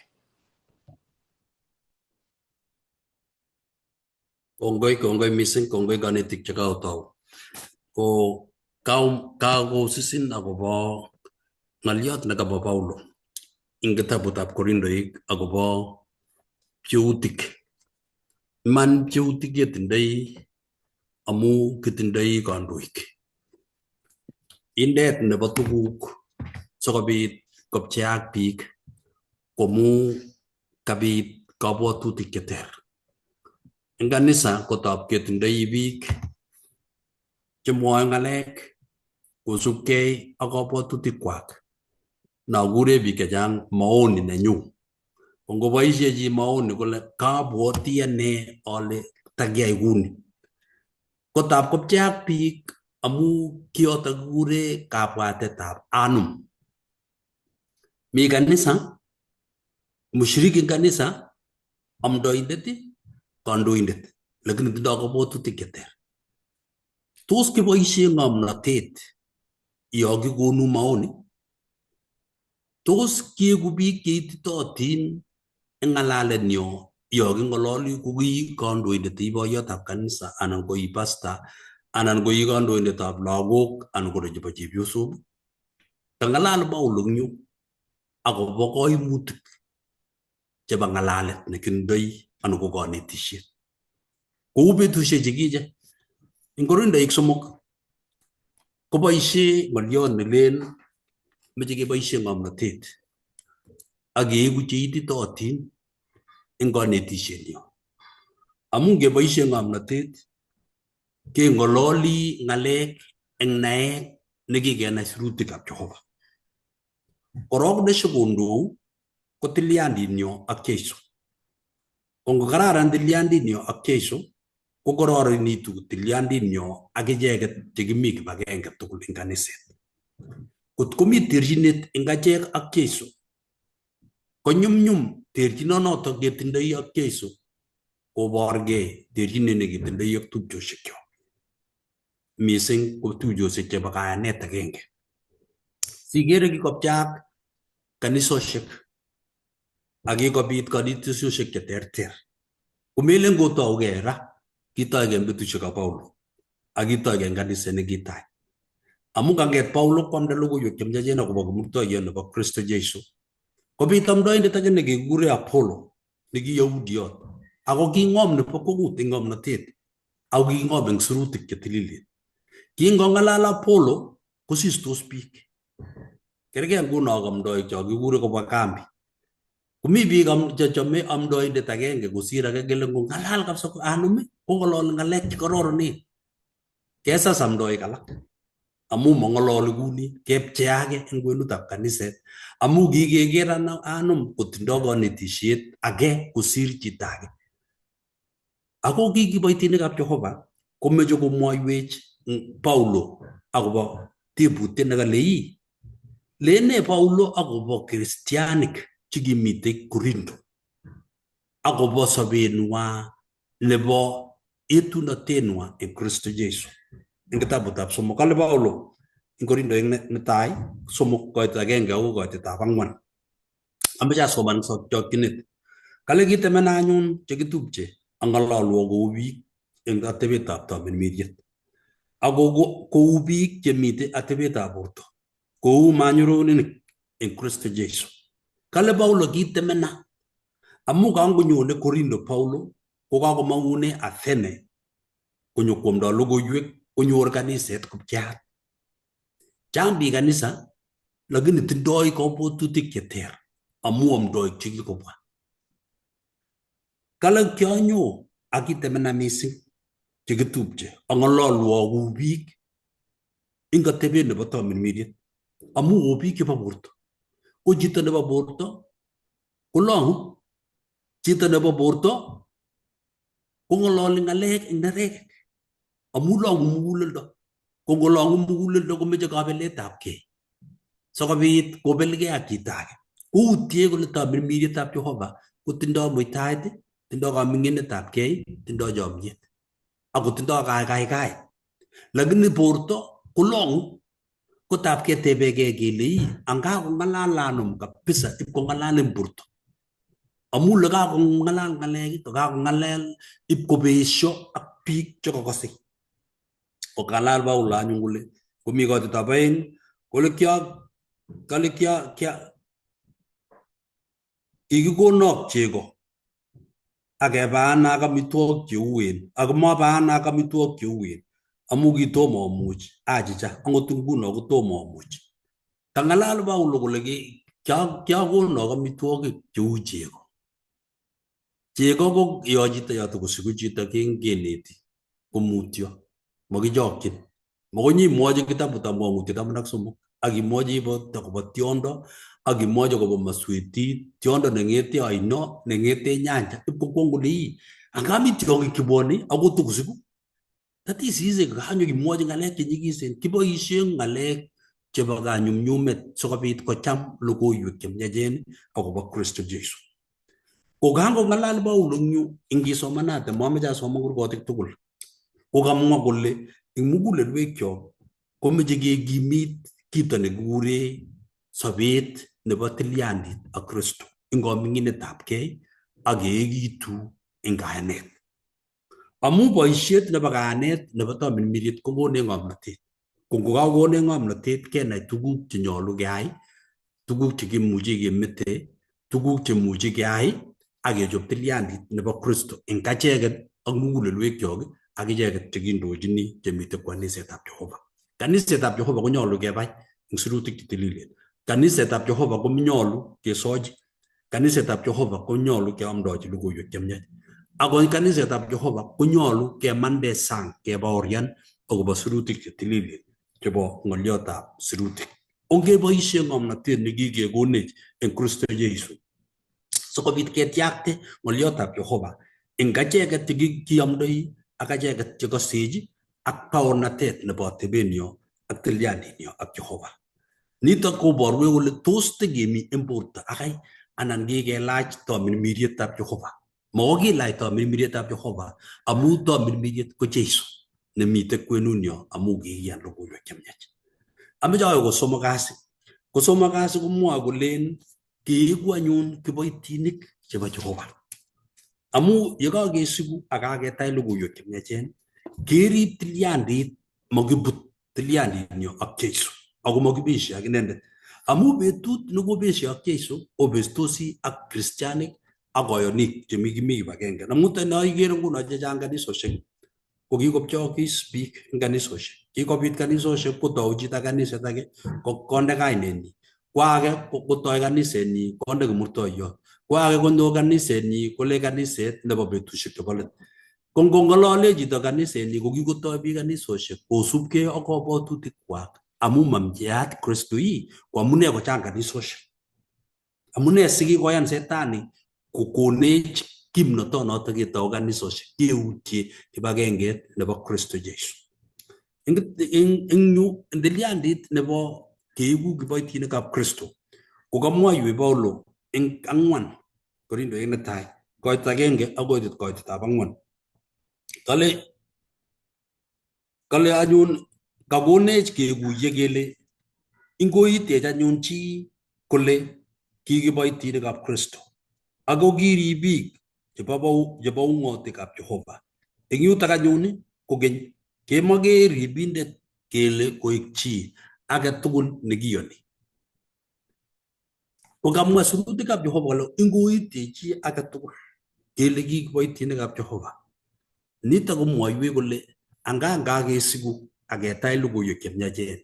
Kongoi missing, kongoi kanetik chekaotau. Ko kakosisin akobo ng'aliot nekabo Paulo ing kitabutab Korindoik akobo pcheutik. Man pcheutik ketindoi amu kitindoi kandoik. Indet nebo tuguk sikobit kopcheak biik komu kabit kabwatutik cheter. Eng kanisa kotab ketindoi biik chemwoe ng'alek kosubkei ak kabwatutikwak. Nakure biik chechang maoni nenyu. Ngoboisie chi maoni kole kabwoti ane ale takiyai kuni. Kotab kopcheak biik amu kioto kikure kabwatetab anum. Mi kanisa, mushiriki kanisa, amdoindet, kandoindet, lakini tindoi kabwatutik cheter. Tos kiboisie ng'omnotet yo kikonu maoni? Tos kieku biik cheititootin eng ng'alaletnyo yo king'ololi ko ki kandoindet boiyotab kanisa anan ko i pastor anan ko i kandoindetab lagok anan ko chebo chepyosok? Kang'alal Paulo eng yu akobo koimutik chebo ng'alalet nekindoi anan ko kanetisiet. Kou betusiek chekiche eng Korindoik 3 koboisie ng'oliot nelen meche keboisie ng'omnotet ak keiku cheititootin eng kanetisietnyo. Amu ngeboisie ng'omnotet keng'ololi ng'alek eng naet nekikenai sirutikab Jehova. Korok neshikondou ko tilyanditnyo ak Jeiso. Ko ngokararan tilyanditnyo ak Jeiso ko kororonitu tilyanditnyo ak icheket chekimi kibagenge tugul eng kaniset. Kot komi terchinet eng achek ak Jeiso ko nyumnyum terchinonoto ketindoi ak Jeiso koborgei terchinet neketindoi ak tupchoshekcho. Mising ko tupchoshek chebo kayanet agenge. Sikere kikopcheak kanisoshek ak kikobit kanetisioshek cheterter. Komelen kotougei ra, kitoige eng betusiekab Paulo akitoige eng kanisa nekitai. Amu kanget Paulo kwamda logoiwek chemyachen akobo kamuktaindet nebo Kristo Jesu. Kobit amdoindet age nekekure Apollo nekiyahudiot. Ako king'om nebo kwangut eng ng'omnotet ako king'om eng sirutik chetililen. Kingong'alal Apollo kosistos biik. Kergei nguno ak amdoik cho kikure kobwa kambi. Komi biik chechome amdoindet agenge kosir age kele ngong'alal kabisa anum kong'ololi ng'alek chekororonen. Kesas amdoik alak amu mang'ololi kuni kepcheage eng kwenutab kaniset amu kikeker anum kotindoi kanetishet age kosir chito age. Ako kiboitinikab Jehova komeche komwoiwech Paulo akobo tebutiet nekale lene Paulo akobo kristianik chekimite Korinto akobo sobenwa nebo etunotenwa eng Kristo Jesu. Eng kitabutab Somok kale Paulo eng Korinto netai somok koitet agenge ako koitetab 4. Ameche asoman chokchinet. Kale kitemena anyun chekitupche ang'ololwo kou biik eng atebetab tamirmiriet. Ako kou biik chemite atebetab borto, kou manyurunik eng Kristo Jesu. Kale Paulo kitemena amu kangonyone Korinto Paulo kokakomang'une Athene konyokwomdoi logoiwek konyor kaniset kopcheat. Chang biik kanisa lakini tindoi kabwatutik cheter amu amdoik chekikobwa. Kale kionyo akitemena mising chekitupche ang'ololwo kou biik eng atebet nebo tamirmiriet amu kou biik chebo borto. Ko chito nebo borto kolong'u, chito nebo borto kong'ololi ng'alek eng neregek amu long'u muguleldo. Ko ngolong'u muguleldo komeche kabeletabgei sikobit kobelgei ak chito age. Utie kole tamirmirietab Jehova kotindoi muitaet, tindoi kaming'inetabgei, tindoi chomyet ako tindoi kaikai. Lakini borto kolong'u kotab ketebegei kele angakong'alal anum kabisa ipkong'alal eng borto. Amu lekakong'alal ng'alek kakong'alal ipkobesio ak biik chekakase. Kokang'alal Paulo anyun kole komi koitetab 2 kole kikikonok chego akebana ak amitwogik cheuen ak mabana ak amitwogik cheuen amu kitomo amuch achicha angot nguno kotomo amuch. Kang'alal Paulo kole kiakonok amitwogik cheu chego. Chego ko yo chito yotokosiku chito keneti komutyo, makichokchin. Makoi imwochi kitabutab Ng'ang'utiet 13 akimwochi akobo tiondo akimwochi akobo maswetit, tiondo neng'ete oino, neng'ete nyanja ipkokwong kole angami tiong'ik chebwone akotokosiku. Tatisise kanyo kimwochi ng'alek chenyikisen, kiboisie ng'alek chebo kanyumnyumet sikobit kocham logoiwek chemyachen akobo Kristo Jesu. Kokangong'alal Paulo eng yu ingisomanate mameche asoman kurgotik tugul. Kokamwa kole eng mugulelwekyok komeche kekimit kito nekikure sobet nebo tilyandit ak Kristo eng kaming'inetabgei ak keekitu eng kayanet. Amu boisiet nebo kayanet nebo tamirmiriet kokone ng'omnotet. Ko ngokakone ng'omnotet kenai tuguk chenyolu keyai, tuguk chekimuchi kemete, tuguk chemuchi keyai ak kechop tilyandit nebo Kristo eng acheket ak mugulelwekyok ak icheket chekindochini chemite kanisetab Jehova. Kanisetab Jehova konyolu kebai eng sirutik chetililen. Kanisetab Jehova konyolu kesochi. Kanisetab Jehova konyolu keamdochi logoiwek chemyach. Ako kanisetab Jehova konyolu kemande sang kebaorian akobo sirutik chetililen chebo ng'oliotab sirutik. Ongeboisie ng'omnotet nekikekonech eng Kristo Jesu sikobit ketiakte ng'oliotab Jehova eng acheket chekiamdoi ak acheket chekasechi ak baornatet nebo atebenyo ak tilyandinyo ak Jehova. Nitok koborwech kole tos tekemi eng borto akai anan kikelach tamirmirietab Jehova. Makoi kilach tamirmirietab Jehova amu tamirmiriet ko Jesu nemite kwenunyo amu kikiyan logoiwek chemyach. Ameche awe kosomok kasi. Kosomok kasi komwoe kolen kiiku anyun kiboitinik chebo Jehova. Amu yekakesiku ak kaketach logoiwek chemyachen kerib tilyandit makibut tilyandit nyo ak Jeiso ako makibeshe ak inendet amu betut nekobeshe ak Jeiso obestosi ak Christianik ak koyonik chemi kimi kibagenge namuta noikere nguno chechang kanisosiek ko kikopchokis biik eng kanisosiek kikobit kanisosiek kotou chito kaniset age konde kainenyi kwa age kotoi kanisenyi konde kimurtoiyot kwa age kondo kanisenyi kole kaniset nebo betusiek chebo let ko ngong'olole chito kanisenyi ko kikotoi biik kanisosiek kosubkei ak kabwatutik kwak amu mamcheat Kristo ko amune kochang kanisosiek amune sikikoyan setani kokonech kimnotonoto ketou kanisosiek keutye kibagenge nebo Kristo Jesu eng yu tilyandit nebo keibu kiboitinikab Kristo kokamwoiwech Paulo eng 4 Korintoik netai koit 1 akoi koitab 4 kale anyun kakonech kekuye kele ingoitech anyun chi kole kikiboitinikab Kristo ako kirib biik chebo ung'otikab Jehova eng yutok anyun kokeny kemake ribindet kele koek chi age tugul nekiyoni kokamwa sirutikab Jehova kole ingoitech chi age tugul kele kikiboitinikab Jehova nitok komwoiwech kole anganga kesiku aketach logoiwek chemiachen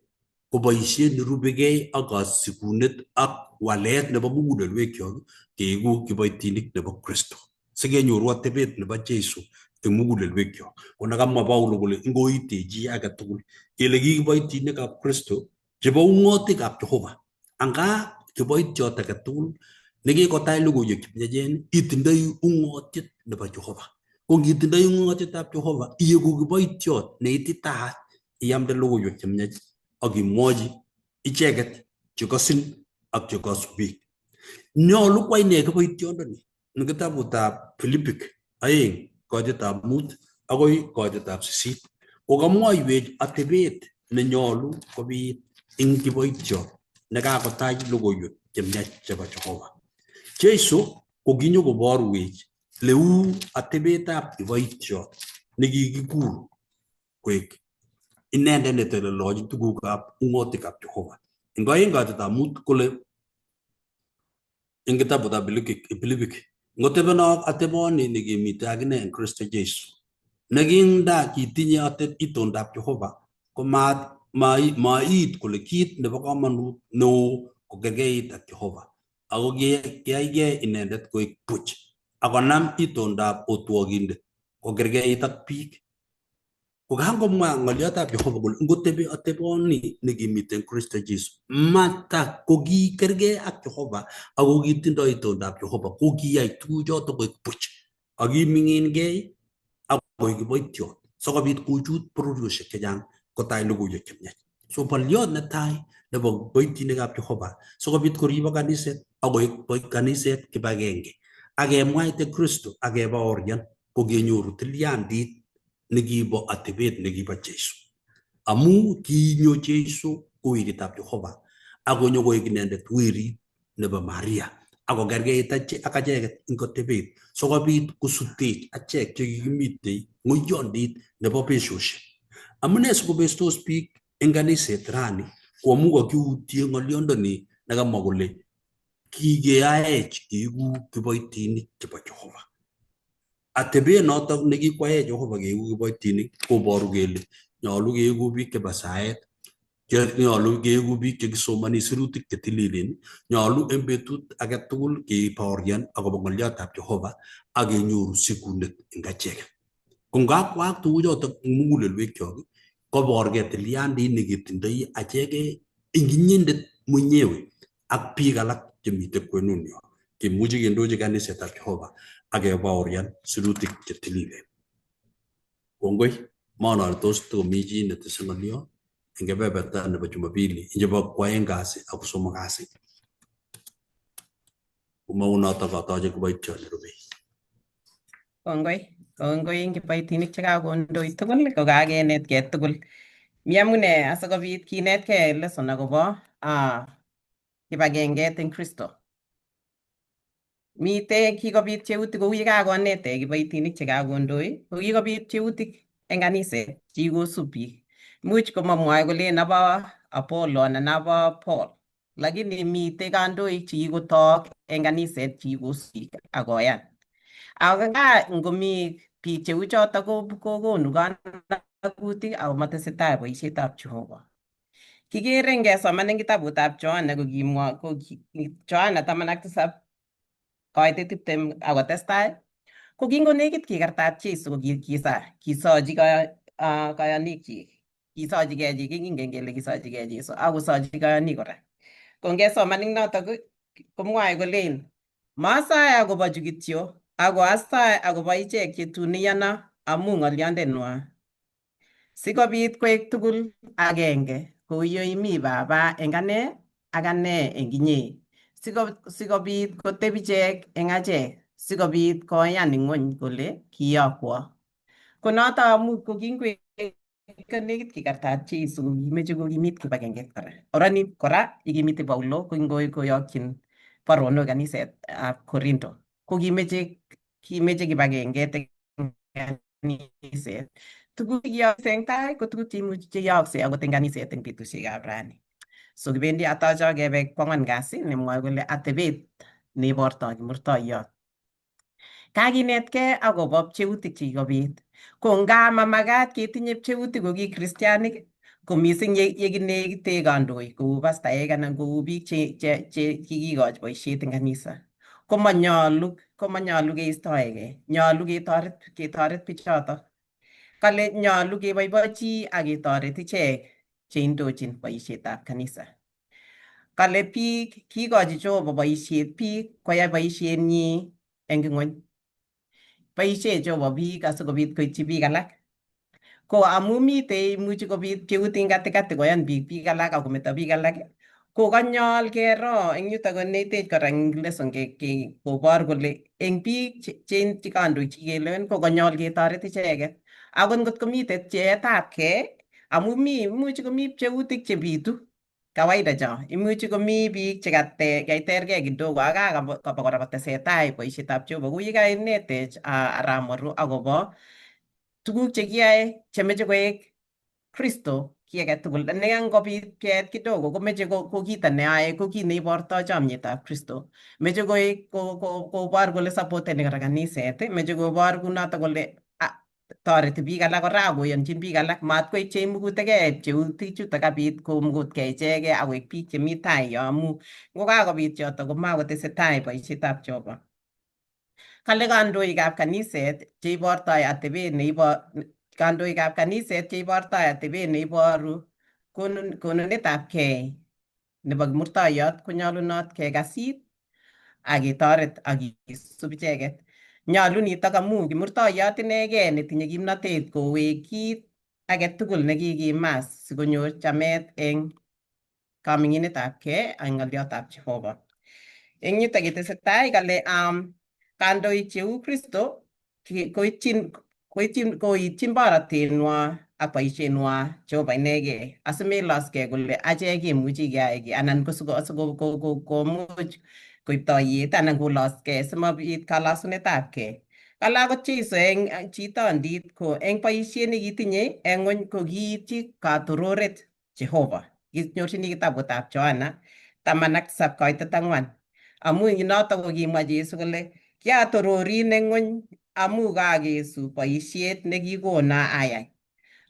ko boisiet nerubegei ak kasikunet ak walet nebo mugulelwekyok keigu kiboitinik nebo Kristo sikenyoru atebet nebo Jeiso eng mugulelwekyok ko nakamwa Paulo kole ingoitech chi age tugul kele kikiboitinikab Kristo chebo ung'otikab Jehova anga kiboitiot age tugul nekikotach logoiwek chemiachen itindoi ung'otiet nebo Jehova ko ngitindoi ung'otietab Jehova iegu kiboitiot neititaat iamde logoiwek chemiach ak imwochi icheket chekosin ak chekosubik nyolu kwai ne kiboitiondoni eng kitabutab Filipik 2 koitetab 5 akoi koitetab 8 kokamwoiwech atebet nenyolu kobit eng kiboitiot nekakotach logoiwek chemiach chebo Jehova Jeiso kokinyokoborwech leu atebetab kiboitiot nekikikur koek inendet netelelochin tugukab ung'otikab Jehova eng 2 koitetab 5 kole eng kitabutab Filipik ngotebenok ateboni nekimite akine eng Kristo Jeiso nekinda kitinye itondab Jehova ko mait kole kit nebo komonut neo kokerkeit ak Jehova ako kiyaigei inendet koek buch akonam itondab otwogindet kokerkeit ak biik kokangomwa ng'oliotab Jehova kole ngotebi ateboni nekimite eng Kristo Jeiso mata kokikergei ak Jehova ako kitindoi itondab Jehova ko kiyai tuguchoto koek buch akiming'ingei ak koek kiboitiot sikobit kochut bororiosiek chechang kotach logoiwek chemiach so bolyot netai nebo kiboitinikab Jehova sikobit koribok kaniset akoek kaniset kibagenge akemwaite Kristo akebaorian kokenyoru tilyandit nekibo atebet nekibo Jeiso amu kinyo Jeiso ko weritab Jehova akonyo koek inendet werit nebo Maria akokerkeit ak acheket eng atebet sikobit kosutech achek chekikimite ng'oiyondit nebo besosiek amune sikobestos biik eng kaniset rani ko amu kakiutye ng'oliondoni nekamwa kole kikeyaech keigu kiboitinik chebo Jehova atebet notok nekikwaech Jehova keigu kiboitinik koboru kele nyolu keigu biik chebo saet nyolu keigu biik chekisomani sirutik chetililen nyolu eng betut age tugul kebaorian akobo ng'oliotab Jehova akenyoru sikunet eng acheket ko ngakwaak tuguchotok eng mugulelwekyok koborgei tilyandit neketindoi acheke eng inyendet mwenyewe ak biik alak chemite kwenunyo kemuchi kendochi kanisetab Jehova akebaorian sirutik chetililen kongoi manol tos tomi chi netese ng'olio eng kebeberta nebo Jumapili chebo kwaeng kasi ak somok kasi komaunotok katoche kiboitiot nerubei Kongoi eng kiboitinik chekakondoi tugul kokakenetkei tugul. Mi amune asikobit kinetkei lesson akobo kibagenget eng Kristo. Mitei kikobit cheutik kou yekakonetech kiboitinik chekakondoi, ko kikobit cheutik eng kaniset chikosub biik. Imuch komamwoe kole nabo Apollo anan nabo Paul, lakini mitei kandoik chekikotok eng kaniset chikosub biik akoyan. Ako ngomi biik cheu chotok kokonu kanagutik ako matesetai boisietab Jehova. Kikere ngesoman eng kitabutab Johana kokimwa Johana 17 koite 20 akotestai ko kingonekit kikartat Jeiso ko kisochi kayonikchik. Kisochigei chi kingen kele kisochigei Jeiso akosochi kayonik kora. Ko ngesoman eng notok komwoe kolen masae akobo chu kityo ako asae akobo ichek chetun iyana amu ng'olyondenwa sikobit koek tugul agenge kou ye imi Baba eng ane ak ane eng inye, sikobit kotebi ichek eng achek, sikobit koyan ing'ony kole kiyokwo. Ko noto amu kokingwek nekit kikartat Jeiso kokimeche kokimit kibagenge kora. Orani kora ikimiti Paulo koyokyin baronok kanisetab Korinto. Ko kimeche kibagenge eng kaniset. Tuguk chekiyokse eng tai ko tuguk cheyokse akot eng kaniset eng betusiekab rani. So kibendi atacho kebe kwang'wan kasi nemwoe kole atebet neibortoi kimurtoiyot. Kakinetkei akobo pcheutik chekikobit. Ko nga mamakat ketinye pcheutik ko ki kristianik ko mising yekinekite kandoik kou pastaek anan kou biik che kikikochi boisiet eng kanisa. Komanyolu keistoegei. Nyolu ketoret bichotok. Kale nyolu keboibochi ak ketoret ichek cheindochin boisietab kanisa. Kale biik kikochi Jehova boisiet biik koyai boisienyi eng ing'ony. Boisie Jehova biik asikobit koityi biik alak. Ko amu mitei imuchi kobit pcheutik eng katikati koyan biik alak akometo biik alak, ko kanyol kero eng yutok konetech kora eng lesson kobor kole eng biik che kandoik chekikelewen ko kanyol ketoret icheket. Akot ngotko mitei pcheetabgei amu imuchi komi pcheutik chebitu kawaida cho. Imuchi komi biik chekaitergei kidogo ak kakaba kora kotesetai boisietab Jehova. Kou ye kainetech Arap Muru akobo tuguk chekiyoe chemeche koek Kristo kiy age tugul. Ne ngobit pcheet kidogo komeche ko kito neyoe ko kit neibortoi chamyetab Kristo. Meche kobor kole supporteni kora kaniset, meche kobor kunotok kole toreti biik alak kora akoyonchin biik alak matkoik cheimukutegei pcheutik chutok kabit komukutkei ichegei akoek biik chemi tai yo amu ngokakobit yotok komakotesetai boisietab Jehova. Kale kandoikab kaniset cheibortoi atebet neiboru konunetabgei nebo kimurtoiyot konyolunot kekasit ak ketoret ak kisub icheket. Nyolu nitok amu kimurtoiyot inegei netinye kimnotet kowek kit age tugul nekikimas sikonyor chamet eng kaming'inetabgei ak ng'oliotab Jehova. Eng yutok yetesetai kale kandoik cheu Kristo koitchin borotetnywa ak boisietnywa Jehova inegei asimeloskei kole achek kemuchi keyai kiy anan ko sikomuch koib toiyet anan koloskei simabit kalasunetabgei. Kale akot Jeiso eng chitondit ko eng boisiet nekitinye eng ng'ony ko kiityi katororet Jehova. Kinyorchini kitabutab Johana 17:4. Amu ing notok ko kimwa Jeiso kole kiatororin eng ng'ony amu kakesu boisiet nekikona ayai.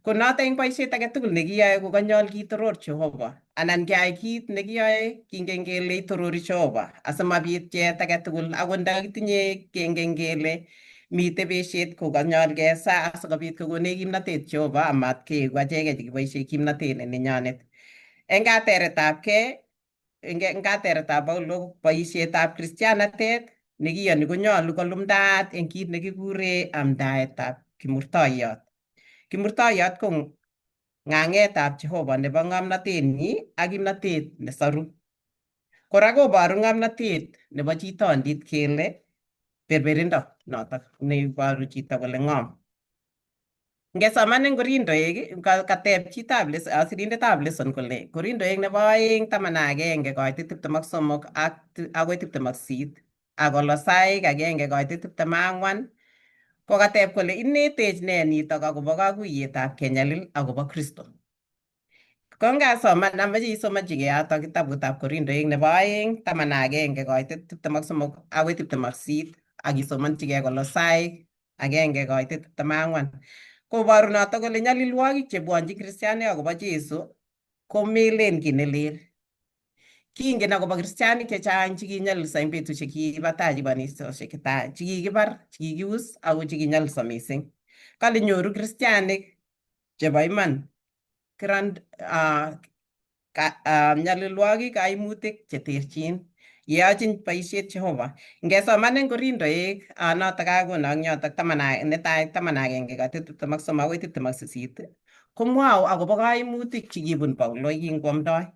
Ko notok eng boisiet age tugul nekiyoe ko kanyol kitoror Jehova anan keyai kit nekiyoe kingen kele itorori Jehova asimabit pcheet age tugul akot ndakitinye kengen kele mitei besiet ko kanyol kesa asikobit kokonech kimnotet Jehova amat keeku achegei chekiboisie kimnotet nenyonet. Eng kateretab Paulo boisietab kristianatet nekiyoni konyolu kolumdaat eng kit nekikure amdaetab kimurtoiyot. Kimurtoiyot ko ng'ang'etab Jehova nebo ng'omnotenyi ak kimnotet nesoru. Kora koboru ng'omnotet nebo chitondit kele berberindo notok neiboru chito kole ng'om. Ngesoman eng Korindoek kateb sirindetab lesson kole Korindoek nebo 2:11 koite 23 akoi 28 ak Kolosaik 1 koite 24 kokateb kole inetech nee nitok akobo kakuyetab kenyalil akobo Kristo. Kongasoman amache isomonchigei yotok kitabutab Korintoik nebo oeng 11 koitet 23 akoi 28 ak isomonchigei Kolosai 1 koitet 24. Koboru notok kole nyalilwogik chebwonchi kristianik akobo Jesu komelen kiy nelel. Kingen akobo kristianik chechang chekinyalilso eng betusiek chekibo tai chebo kanisa chetai, chekikibar, chekikius ako chekinyalilso mising. Kale nyoru kristianik chebo iman nyalilwogik, kaimutik cheterchin yeyochin boisiet Jehova. Ngesoman eng Korintoik notok kakonok yotok netai 11:23 akoi 28 komwou akobo kaimutik chekibun Paulo yekingoamdoi.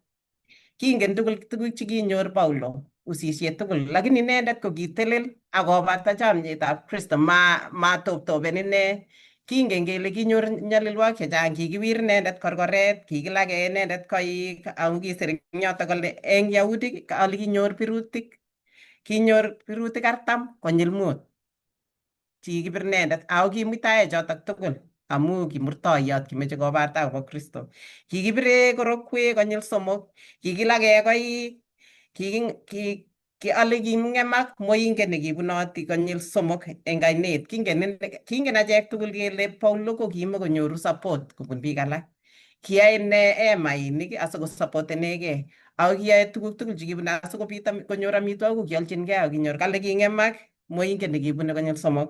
Kingen tugul tuguk chekinyor Paulo, usisiet tugul, lakini inendet ko kitelel akobata chamyetab Kristo, matoptopen ine. Kingen kele kinyor nyalilwogik chechang, kikiwir inendet korkoret, kikilage inendet koik, ako kisir eng yotok kole eng Yahudik ale kinyor birutik 40 konyil 5 chikibir inendet, ako kimuitae chotok tugul amu kimurtoiyot kimeche kobarta akobo Kristo. Kikibire korokwek konyil 3, kikilage koik, ale king'emak moinget nekibunoti konyil 3 eng ainet. Kingen achek tugul kele Paulo ko kimakonyoru support kobun biik alak. Kiyae ine emainik asikosapotenegei, ako kiyae tuguk tugul chekibune asikobit konyor amitwogik ko kialchingei ak kinyor. Kale king'emak moinget nekibune konyil 3.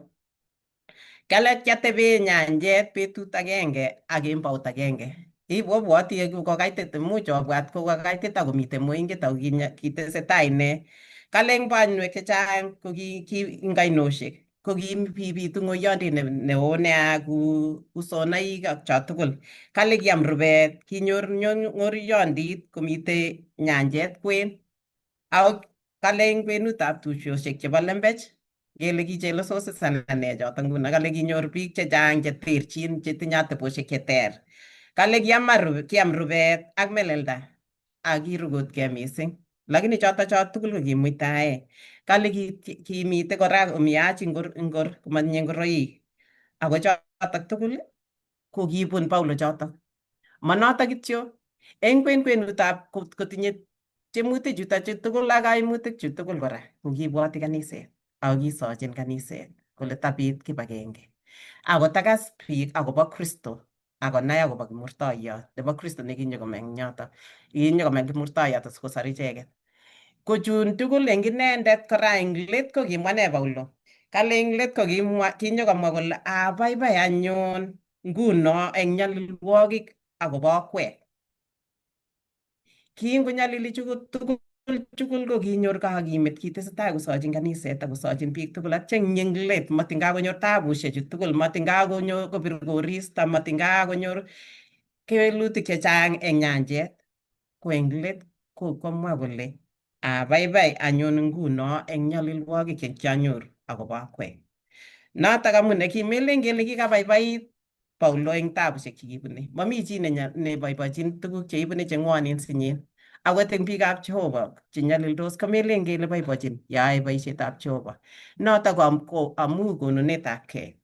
Kale kiatebe nyanjet betut agenge ak kembout agenge. Ibwoti kokaitit, much obwat kokaitit akomite moinget ako kitesetai ine. Kale eng banywek chechang ko eng ainosiek ko kibitu ng'oiyondit neo nea ku usonaik ak cho tugul. Kale kiam rubet, kinyor ng'oiyondit komite nyanjet kwen. Ako kale eng kwenutab tushosiek chebo lembech kele kichelesosis anan ne chotok nguno. Kale kinyor biik chechang cheterchin chetinye atebosiek cheter. Kale kiam rubet ak melelda ak kirukutkei mising. Lakini chotok tugul ko kimuitae. Kale kimite kora komiach komatinye ngoroik. Ako chotok tugul ko kibun Paulo chotok. Manotok kityo, eng kwenutab kotinye tiemutik chutok tugul ak kaimutik chu tugul kora ko kibwoti kaniset ako kisochin kaniset kole tabit kibagenge. Akotakas biik akobo Kristo akonai akobo kimurtoiyot nebo Kristo nekinyokomeng yotok. Kinyokomeng kimurtoiyot asikosor icheket. Ko chun tugul eng inendet kora eng let ko kimwa ne Paulo. Kale eng let ko kinyokomwa kole abaibai anyun nguno eng nyalilwogik akobo akwek. Kingonyalili tugul ko kinyor kakimit, kitesetai kosochin kaniset akosochin biik tugul. Atya eng let matinga konyor tabusiek chu tugul, matinga konyor kobir koristo, matinga konyor kewelutik chechang eng nyanjet. Ko eng let komwa kole abaibai anyun nguno eng nyalilwogik chekianyoru akobo akwek. Notok amune kimelen kele kikabaibait Paulo eng tabusiek chekibune. Mami chi neboibochin tuguk cheibune cheng'wonen sinyin. Akot eng biikab Jehova chenyalildos komelen kele boibochin yae boisietab Jehova. Notok ko amu konunetab kei.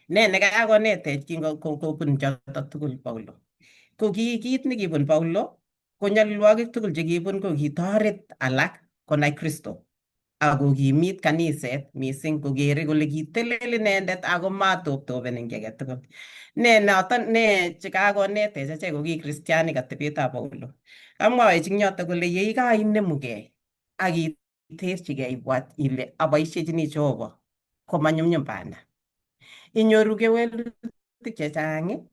Ne nekakonetech kingobun chotok tugul Paulo. Ko kiit nekibun Paulo ko nyalilwogik tugul chekibun ko kitoret alak konai Kristo ako kimit kaniset mising kokere kole kitelel inendet ako matoptopen eng kiy age tugul. Ne chekakonetech achek ko ki kristianik atebetab Paulo. Amwawech eng yotok kole yeikainemugei ak iterchigei ibwat ile aboisiechini Jehova ko manyumnyum banda. Inyoru kewelutik chechang,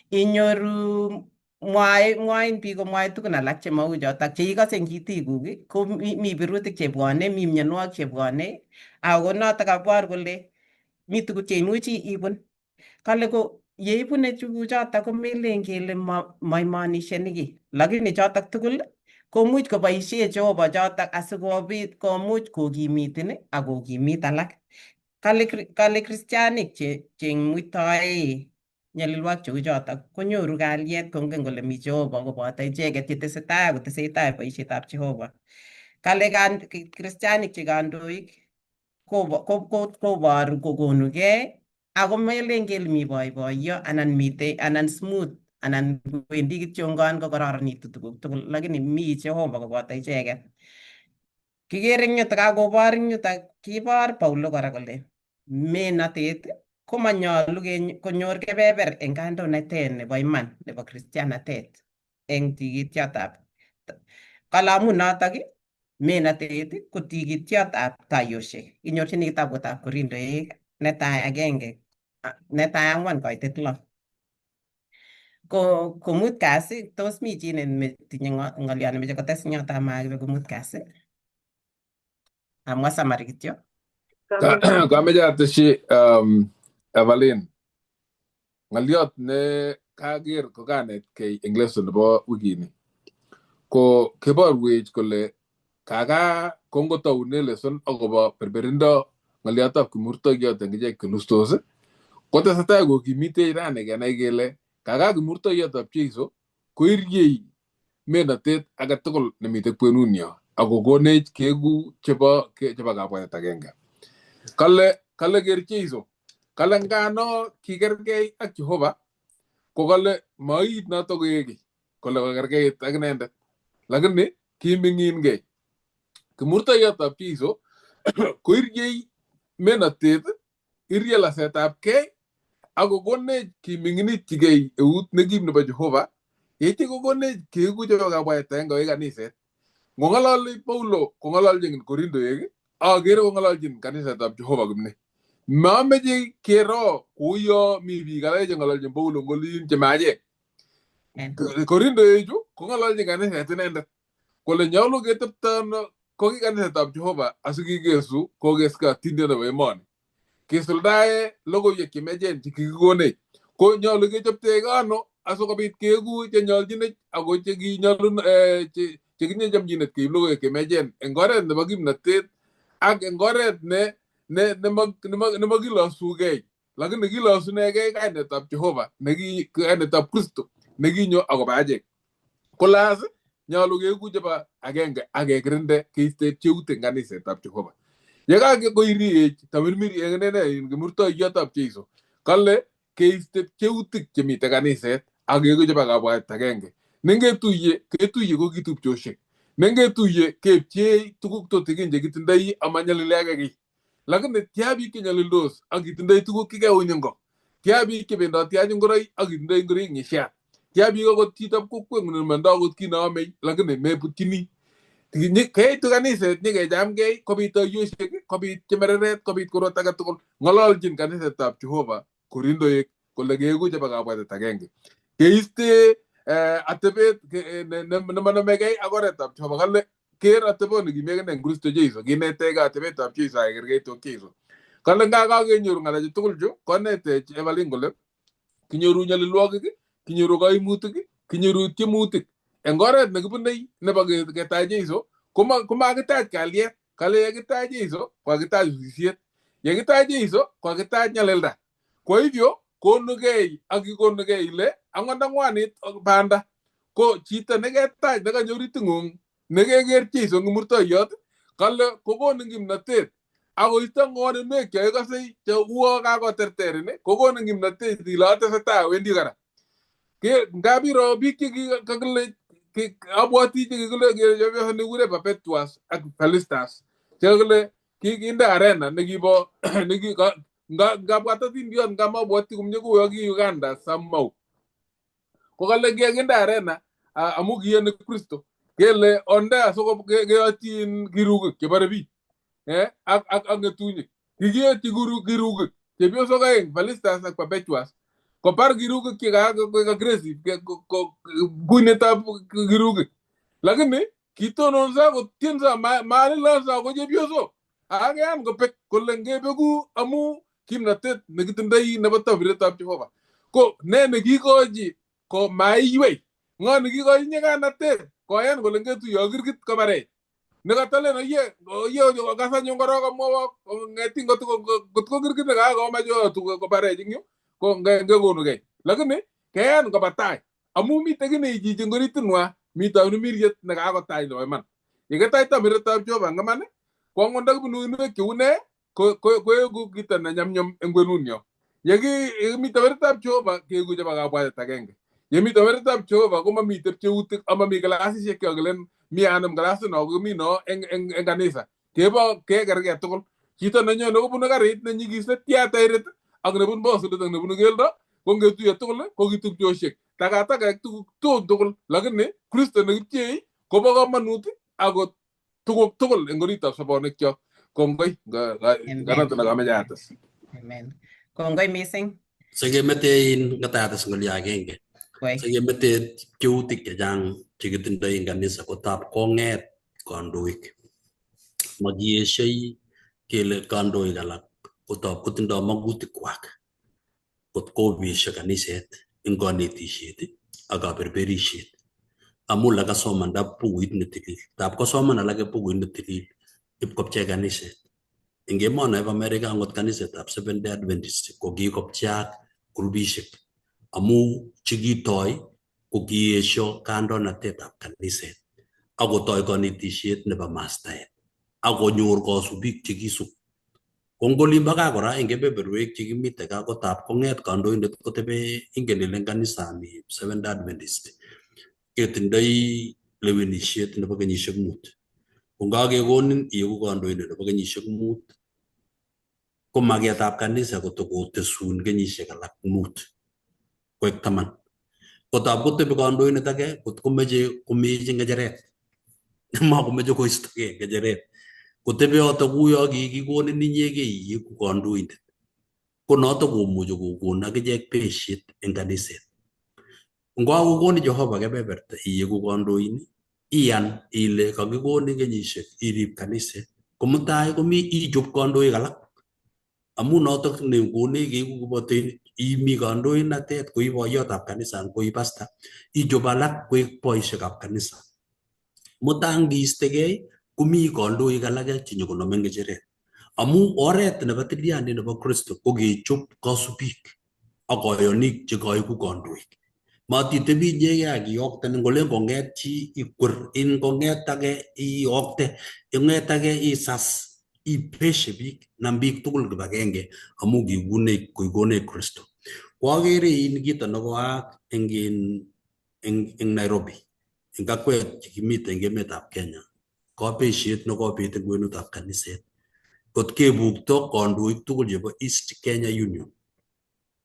inyoru mwain biik komwae tugun alak chemau chotok cheikose eng itikuk ko mi birutik chebwone, mi mionwogik chebwone, ako notok kabor kole mi tuguk cheimuchi ibun. Kale ko yeibune tuguchotok komelen kele maimanishani kiy, lakini chotok tugul komuch koboisie Jehova chotok asikobit komuch kokimitin ak kokimit alak. Kale kristianik chemuitoe nyalilwogik cheu chotok konyoru kalyet kongen kole mi Jehova koboto icheket chetesetai boisietab Jehova. Kale kristianik che kandoik koboru kokonugei ako melen kele mi boiboiyo anan smooth anan wendi kityongon kokororonitu tuguk tugul lakini mi Jehova koboto icheket. Kikere eng yutok kakobor eng yutok kibor Paulo kora kole menotet komanyolu konyor kebeber eng kandoinatet nebo iman nebo kristianatet eng tikityotab kalamunotok menotet ko tikityotab tayoshek. Inyorchini kitabutab Korintoek netai 1:4. Komut kasi tos mi chi netinye ng'oliot nemeche kotes eng yoto amakibe komut kasi? Amwa summary kityo. Kameche ateshi Evelyn. Ng'oliot ne kaker ko kanetkei eng lesson nebo wikini. Ko keborwech kole kaka kongotoune lesson akobo berberindo ng'oliotab kimurtoiyot eng ichek kenustos, kotesetai kokimitech rani kenai kele kaka kimurtoiyotab Jeiso koiryei menotet age tugul nemitei kwenunyo akokonech keeku chebo kabwatet agenge. Kale ker Jeiso, kale ngano kikergei ak Jehova, ko kale mait noto koeki kole kokergeit ak inendet, lakini kiming'ingei. Kimurtoiyotab Jeiso koiryei menotet, iryei lasetab kei akokonech kiming'inityigei eut nekim nebo Jehova, yeityo kokonech keeku chebo kabwatet agenge oi kaniset. Ngong'ololi Paulo kong'ololjin Korintoek, akere kong'ololjin kanisetab Jehova kimne. Mameche kero kouyo mi biik alak cheng'ololjin Paulo ngolin chemachek. Korintoechu kong'ololjin kaniset inendet kole nyolu ketepto ano ko ki kanisetab Jehova asikikesu kokeske atindet nebo emoni. Kisuldae logoiwek chemechen chekikikonech ko nyolu kechoptege ano asikobit keeku chenyolchinech ako chekinye chomchinet keib logoiwek chemechen eng oret nebo kimnatet ak eng oret nemakilosugei, lakini kilosunegei kainetab Jehova kainetab Kristo nekinyo akobo achek. Kolas nyolu keeku chebo agenge akekirinde keiste pcheut eng kanisetab Jehova. Yekakoiriech tamirmiri eng kimurtoiyotab Jeiso, kale keiste pcheutik chemite kaniset akeeku chebo kabwatet agenge. Nengetuiye ketuiye ko kitupchoshek. Nengetuiye kepchei tuguk tutikin chekitindoi amanyalili ake kiy. Lakini tia biik chenyalildos akitindoi tuguk chekeunyingo. Tia biik chebendoti ak ngoroik akitindoi ngoroik nyishat. Tia biik akot chitab kokweng'ung nemondoi akot kit neomei lakini mebutchini. Keitu kaniset nyikechamgei kobit toyoshek, kobit chemereret, kobit korot age tugul. Ng'ololjin kanisetab Jehova Korintoek kole keeku chebo kabwatet agenge. Keiste atebet nemanamegei ak oretab Jehova. Kale ker atebot nekimi akine eng Kristo Jeiso, kinetech atebetab Jeiso akekerkeit ak Jeiso. Kale nga kakenyoru ng'alechu tugul chu, konetech Evelyn kole kinyoru nyalilwogik, kinyoru kaimutik, kinyoru tiemutik. Eng oret nekibunei nebo ketach Jeiso, komakitach kalyet. Kale yekitach Jeiso, kokakitach usisiet. Yekitach Jeiso, kokakitach nyalilda. Kwa hivyo, konugei akikonugei ile angot angwanit banda ko chito neketach nekanyor iting'ung nekeker Jeiso eng kimurtoiyot, kale kokonin kimnatet akoisto ng'woninwek choikose cheuo kakoterterin, kokonin kimnatet ile atesetai awendi kora. Ngabiro biik chekikakile abwoti chekikile chepyoso nekikure Perpetuus ak Felicitas chekile kikinde arena nekibo ngabwat atindiot ngamabwoti komye kouyo ki Uganda somehow. Ko kale kikinde arena amu kiyoni Kristo kele onde asikeyotin kirugik chebore biik ak ng'etunyik. Kikiyotyi kirugik chepyosok aeng Felicitas ak Perpetuus kopar kirugik chekagresib kuinetab kirugik, lakini kitononso kotienso malilonso ko chepyosok akeyan kopek kole ngebeku amu kimnatet nekitindoi nebo tabiretab Jehova. Ko ne nekikochi ko maiywei, ng'o nekikochi nyikanatet koyan kole ngetuiyo kirgit kobarech nekatalen oye kasanyo korok amwawok ng'eting kotko kirgit nekakomach kobarech ing yu ko ngekonugei, lakini keyan koba tai amu mite kine chichi ngoritinwa mi tamirmiriet nekakotach nebo iman. Yeketach tamirietab Jehova eng iman ko angot ndakibunu uinwek cheu ne koegu kita na nyam en gwenunyo yegi mi tawertab Jehova kegu jaba kabwatet agenge yemi tawertab Jehova kuma mi tepcheutik ama mi klasisiek kyogelen mi anam klasit no mi no en kanisa kebo kegerge tugul chito nenyone kobunu karit nenyigis netia tairit ak nebunu bosulit ak nebunu keldo ko ngetuye tugul ko kitupchosiek takataka tugul lakini Kristo nekipchei kobo komonut ako tuguk tugul en oritab sobonwekyok. Kongoi ganat na kame jatas. Amen. Kongoi missing. Sekemete in ngatatas ngoli agenge. Koi. Sekemete keutik chechang chekitindoi en kanisa kotab konget kandoik. Magieshoi kele kandoik alak kotab kotindoi magutikwak. Kot kobesho kaniset en kanetisiet ak kaberberisiet. Amu lakasomanda bukuit netilil. Tab kosoman alake bukuit netilil ip kopchei kaniset. En emoni nebo Amerika angot kanisetab Seventh-day Adventist ko kikopcheak grupisiek amu chikitoi ko kiesho kandoinatetab kaniset akotoi kanetisiet nebo mastaet akonyor kasubik chekisub. Kongolin baka kora en kebeberwek chekimite ka kotab konget kandoindet kotebe ingen ile kanisani Seventh-day Adventist ketindoi lewenisiet nebo kenyisiek 5. Kongakekonin iegu kandoindet nebo kenyisiek 5 ko magetab kanisa kotokotesun kenyisiek alak 5 koek 10. Kotab kotebi kandoindet age kot komeche komechi ngecheret makomeche koistoge ngecheret kotebi yoto kuyo kikikonin inyegei iegu kandoindet ko noto komuchi kokon akichek beshet en kaniset. Ngakokoni Jehova kebeberta iegu kandoin iyan ile kakikonin kenyisiek irib kaniset komutai komi ichop kandoik alak amu notok nekoni keigu koboten imi kandoinatet koi boyotab kanisa koi pastor ichop alak koek boisiekab kanisa. Mutai ngiistegei komi kandoik alak chenyokonome ngecheret amu oret nebo tilyandit nebo Kristo ko kechop kasubik ak kayonik chekaiku kandoik. Matitebi inyegei ak iyokten ngolen konget chi ikwer in konget age iyokte inget age isas ipeshe biik nam biik tugul kibagenge amu kikonech Kristo. Kwagere in kito nekoak en Nairobi en kakwet chekimite en emetab Kenya kabeshet nekobit en kwenutab kaniset kot kebukto kandoik tugul chebo East Kenya Union.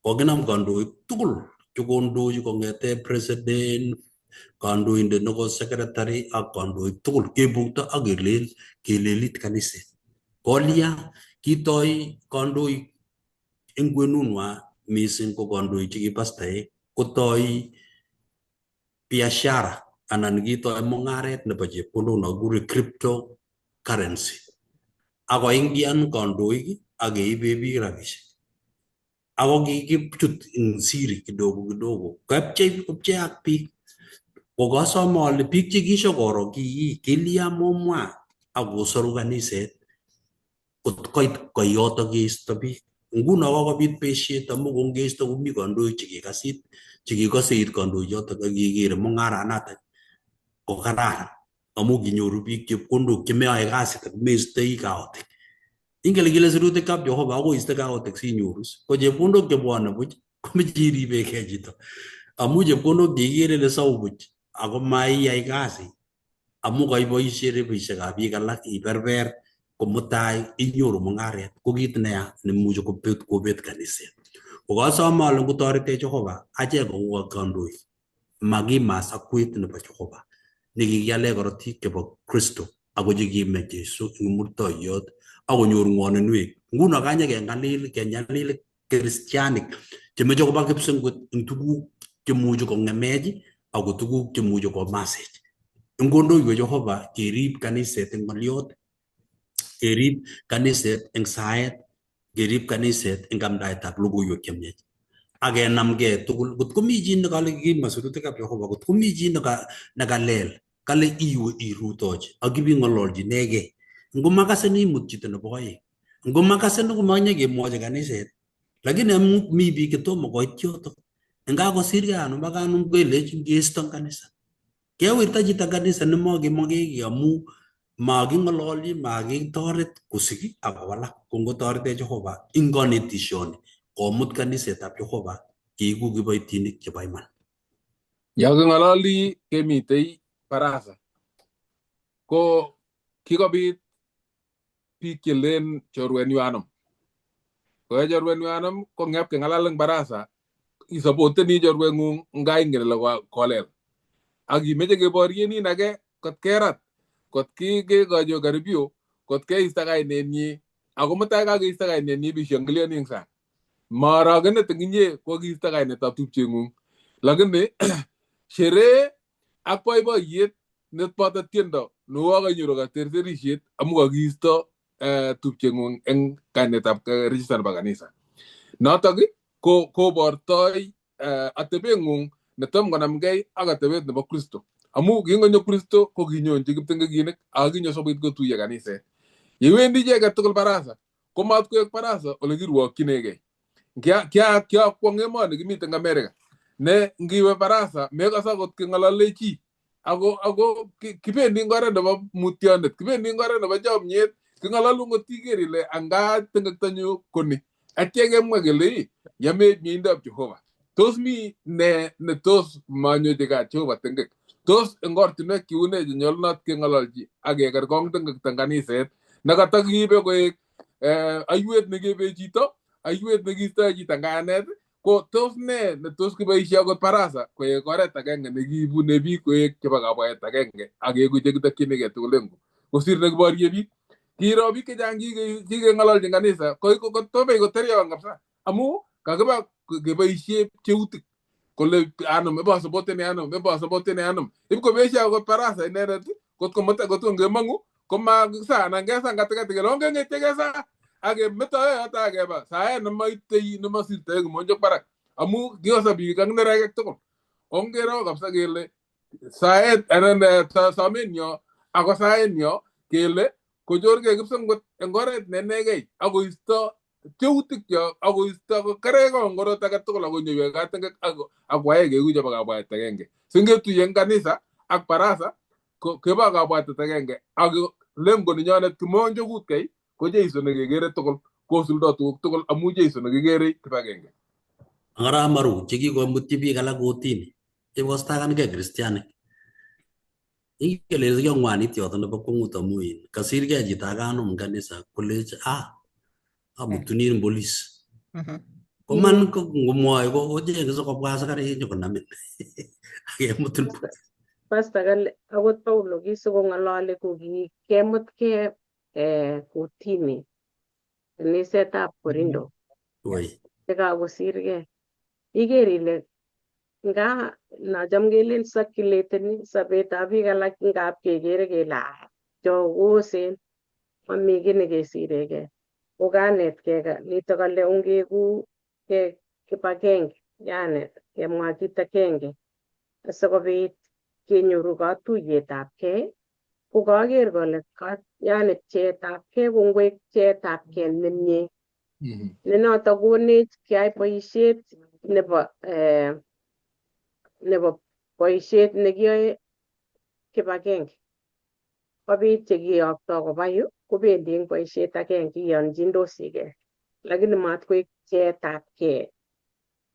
Kokinam kandoik tugul chekondochi kongete president kandoindet nebo secretary ak kandoik tugul kebukto ak kelelit kaniset. Kolia kitoi kandoik en kwenunwa mising ko kandoik chekipastaek kotoi biashara anan kitoi mungaret nebo chepkondok nekikure cryptocurrency. Ako ingian kandoik ak keibe biik rabisiek. Ako kikipchut en siri kidogo kopchei ak biik. Kokasome ale biik chekisho koro kilia momwa akosoru kaniset kot koit koyoto keisto biik. Nguno kokobit beshet amu kongeisto komi kandoik chekikase it kandoichoto ak kikere mungaranatak ko kararan amu kinyoru biik chepkondok chemeyoe kasit ak meistoi kaotik. Ingele kile sirutikab Jehova akoi iste kaotik sinyorus ko chepkondok chebwone buch komeche iribegei chito amu chepkondok chekikere ile sau buch ako maiyai kasi amu kaiboisie rabisiekab biik alak iberber komutai inyoru mungaret ko kit neya nemuche kobet kaniset. Kokasome ale ngotoretech Jehova achek kou kandoik makimas akwet nebo Jehova nekikiale korotik chebo Kristo ako chekime Jesu eng murtoiyot akonyor ngwoninwek. Nguno kanye kenyalil kristianik chemeche koba kipsengwet eng tuguk chemuchi kongemech ako tuguk chemuchi komasech. Ngondoiwech Jehova kerib kaniset eng ngoliot, kerib kaniset eng saet, kerib kaniset eng amdaetab logoiwek chemiach. Akenamgei tugul. Kot komi chi nekale kikima sirutikab Jehova, kot komi chi nekalel kale iwe irutochi ak ibing'ololchi inegei. Ngomakase imut chito nebo oeng. Ngomakase komanye kemwochi kaniset. Lakini amu mi biik chetomo koit yoto. Ngakosirgei ano makanum kelechin keisto kanisa. Kewirta chito kanisa nemakemokeki amu making'ololi makitoret kosiki akowalak ko ngotorete Jehova ing konetishoni komut kanisetab Jehova keiku kiboitinik chebo iman. Ya king'ololi kemitei baraza ko kikobit biik chelen chorwenyu anom. Ko chorwenyu anom ko ngep keng'alal eng baraza isapoteni chorweng'ung nga ingen ile kolel. Ak imeche keborienin age kot kerat kot kekocho karibio kot keista kainenyi ako mutai kakeista kainenyi bishangiliani eng sang. Maaragenet eng inye ko kiista kainetab tupcheng'ung. Lakini sherehe ak boiboiyet nepoto tiendo nuo kanyoru katerterishet amu kakiisto tupcheng'ung eng kainetab register nebo kanisa. Notok kobortoi atebeng'ung netom konamgei ak atebet nebo Kristo. Amu kingonyo Kristo ko kinyonji kiptengekinik ak kinyo sobit kotuiyo kaniset. Yewendi icheket tugul baraza ko matkoek baraza ole kirwokchinegei. Kiakwong emoni kimite eng America ne ngiwe baraza mekase akot keng'olole chi ako kibendi eng oret nebo mutyonet, kibendi eng oret nebo chomyet, king'ololu ngot iker ile anga tengektonyu koni atya kemwa kele yamech mieindob Jehova. Tos mi ne tos manyochi kat Jehova tengek? Tos eng ortinwek kiune chenyolunot keng'ololji ak kekerkong tengekto eng kaniset nekata kiibe koek aiwet nekebe chito, aiwet nekiistoi chito nganet, ko tos ne tos kiboisie akot baraza koek oret agenge nekibune biik koek chebo kabwaet agenge ak keeku chekitokyinigei tugul eng kosir nekiborie biik. Kiro biik chechang kikeng'ololji kanisa kotomei koteryon kabisa amu kakiba keboisie pcheutik kole anom ibosupoteni anom ibkobesio akot baraza inendet kotko ngemong'u komakisaa ngesa katikati kele ongeng'etye kesa akemetoe yoto akeba saet nemasirtoi kimonjok barak amu kiosa biik ak neregek tugul. Ongero kabisa kele saet anan somenyo ako saenyo kele kochorgei kipsengwet eng oret nenegei akoisto pcheutikyo akoisto kereko eng orot age tugul akonyoiwech katengek akwae keeku chebo kabwaet agenge. Singetuiye eng kanisa ak baraza kebo kabwatet agenge ak lengo nenyonet kimonjokutkei ko Jeiso nekekere tugul kosuldo tuguk tugul amu Jeiso nekikere kibagenge. Ang'ara maru chekikomutyi biik alak kotini chekostakankei kristianik ingele kiong'wanit yoto nebo kwong'ut amu kasirgei chito age anom eng kanisa kolech amutunin polis. Koman ko ngomwoe ko ochenge sikobwa asikarik nyokonamin akemutin. Pastor kale akot Paulo kisikong'ololi ko kikemutke kotini kanisetab Korindo chekakosirgei. Iker ile nga nacham kelen circulateni sobetab biik alak ngap kekere kele cho kosen mami kiy nekesiregei. Kokanetkei nito kale ongeku kibagenge, yani kemwa kit agenge asikobit kenyoru katuiyetabgei. Ko kaker kole yani pcheetabgei ko ngwek pcheetabgei nemie. Ne notok konech keyai boisiet nebo boisiet nekiyoe kibagenge. Ko biik chekiyokto koba yu kobendi eng boisiet agenge kiyonjindosigei. Lakini matkoek pcheetabgei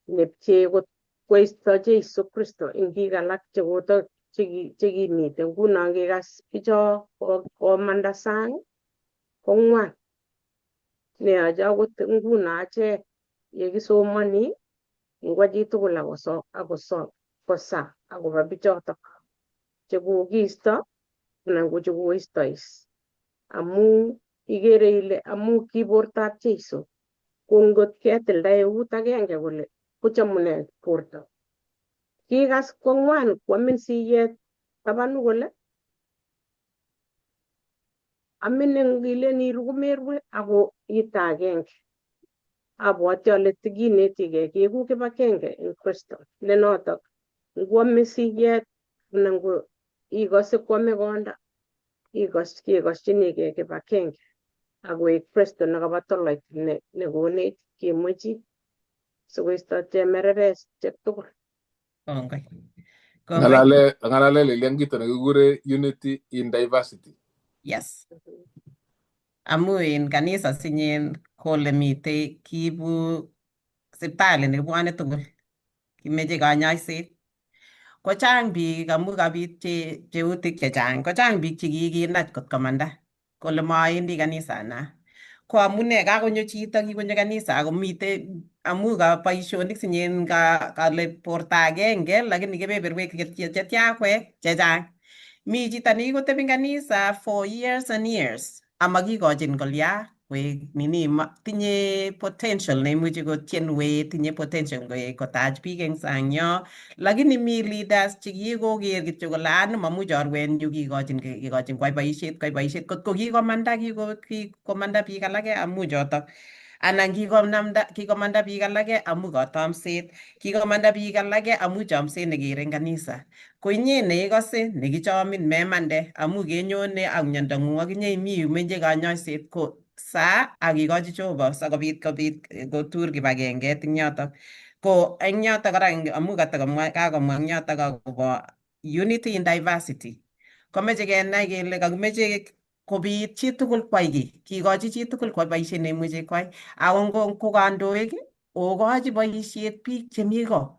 nepchee koisto Jeiso Kristo eng biik alak chekimite. Nguno ngikas bicho komanda sang kong'wan. Neyoche akot nguno achek yekisomani ngwo chitugul akosa akobo bichotok chekokiisto anan ko chekoistois. Amu ikere ile amu ki bortab Jeiso ko ngot ketilda eut agenge kole kochomune borto. Kikas kong'wan kwamin siyet tabanu kole amine ngilen iru komerue ako ito agenge. Abwoti ale tikinetigei keeku kibagenge eng Kristo. Ne notok ngwame siyet anan ko ikose kwame konda kekoschinigei kibagenge akoek Kristo nekaba tolait nekonech kemuchi sikoisto chemerereshiek tugul. Ng'alale lelian kito nekikure unity in diversity. Yes. Amu en kanisa sinyen kole mitei kiibu sipitali nebwane tugul kimeche kanyoiset. Kochang biik amu kabit cheutik chechang. Kochang biik chekikinach kot komanda kole maendi kanisana. Ko amune kakonyo chito kikonyo kanisa akomite amu ka boisionik sinyen kale borto agenge lakini kebeberwek chetyakwek chechang. Mi chito nekikotebi kanisa for years and years amakikochin kolya koek nini tinye potential neimuchi kotienwech, tinye potential kotach biik eng sang yo, lakini mi leaders chekikoker kityo kole ani mamu chorwenyu kikochin kwai boisiet kotko kikomanda biik alake amu chotok anan kikomanda biik alake amu katamset, kikomanda biik alake amu chomset nekere eng kanisa. Ko inye neikose nekichomin memande amu kenyone ak miondong'ung akinye imi imeche kanyoiset ko saa akikochi Jehova sikobit kotur kibagenget eng yotok. Ko eng yotok kora amu kakomwa eng yotok akobo unity in diversity. Komeche kenai kele kakimeche kobit chitugul kwai kiy, kikochi chitugul kwai boisiet neimuche kwai. Ako ko kandoik okochi boisiet biik chemi ko.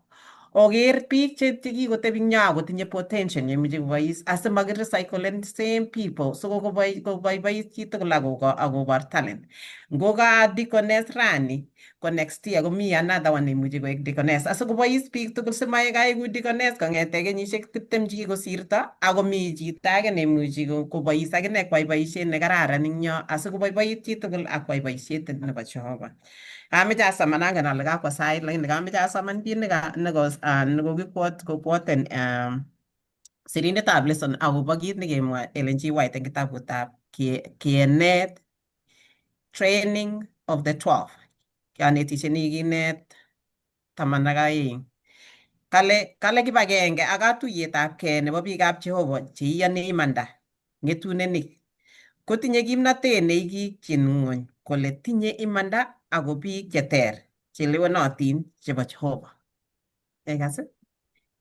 Oker biik chekikotebi eng yo akotinye potential neimuche kobois asimakirecyclen same people so koboiboit chitugul akobor talent. Ngo ka deaconess rani ko next year komi another one neimuchi koek deaconess asikobois biik tugul simaekaeku deaconess kong'ete kenyisiek 20 chikikosirto akomi chito age neimuchi kobois akine kwai boisiet nekararan eng yo asikoboiboit chitugul ak kwai boisiet nebo Jehova. Kameche asoman angen ale kakwo sait lakini kameche asoman kit nekokibwoten sirindetab lesson akobo kit nekemwa Ellen G. White eng kitabutab Kenet Training of the 12. Kanetisiet nekikinet 12. Kale kibagenge ak katuiyetabgei nebo biikab Jehova cheiyoni imanda ng'etunenik kotinye kimnatet neikikyin ng'ony kole tinye imanda ako biik cheter chelewenotin chebo Jehova. Ekas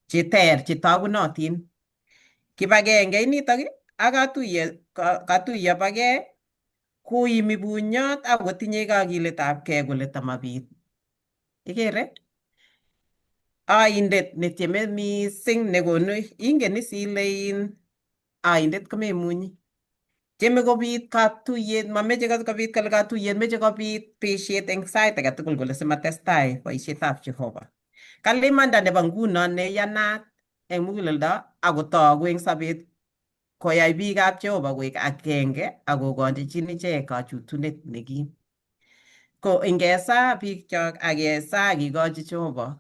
cheter chetagunotin. Kibagenge initok ak katuiyobagei koimi bunyot akotinye kakiletabgei kole tamabit. Ikere? Aindet netieme mising nekonu ingen is ile aindet komemunyi. Tieme kobit katuyet, mameche kobit kole katuyet, meche kobit beshet eng sait age tugul kole simatestai boisietab Jehova. Kale imanda nebo nguno neyanat eng muguleldo akotogu eng sobet koyai biikab Jehova koek agenge akokochin ichek kachutunet nekim. Ko ingesa biikchok akesa akikochi Jehova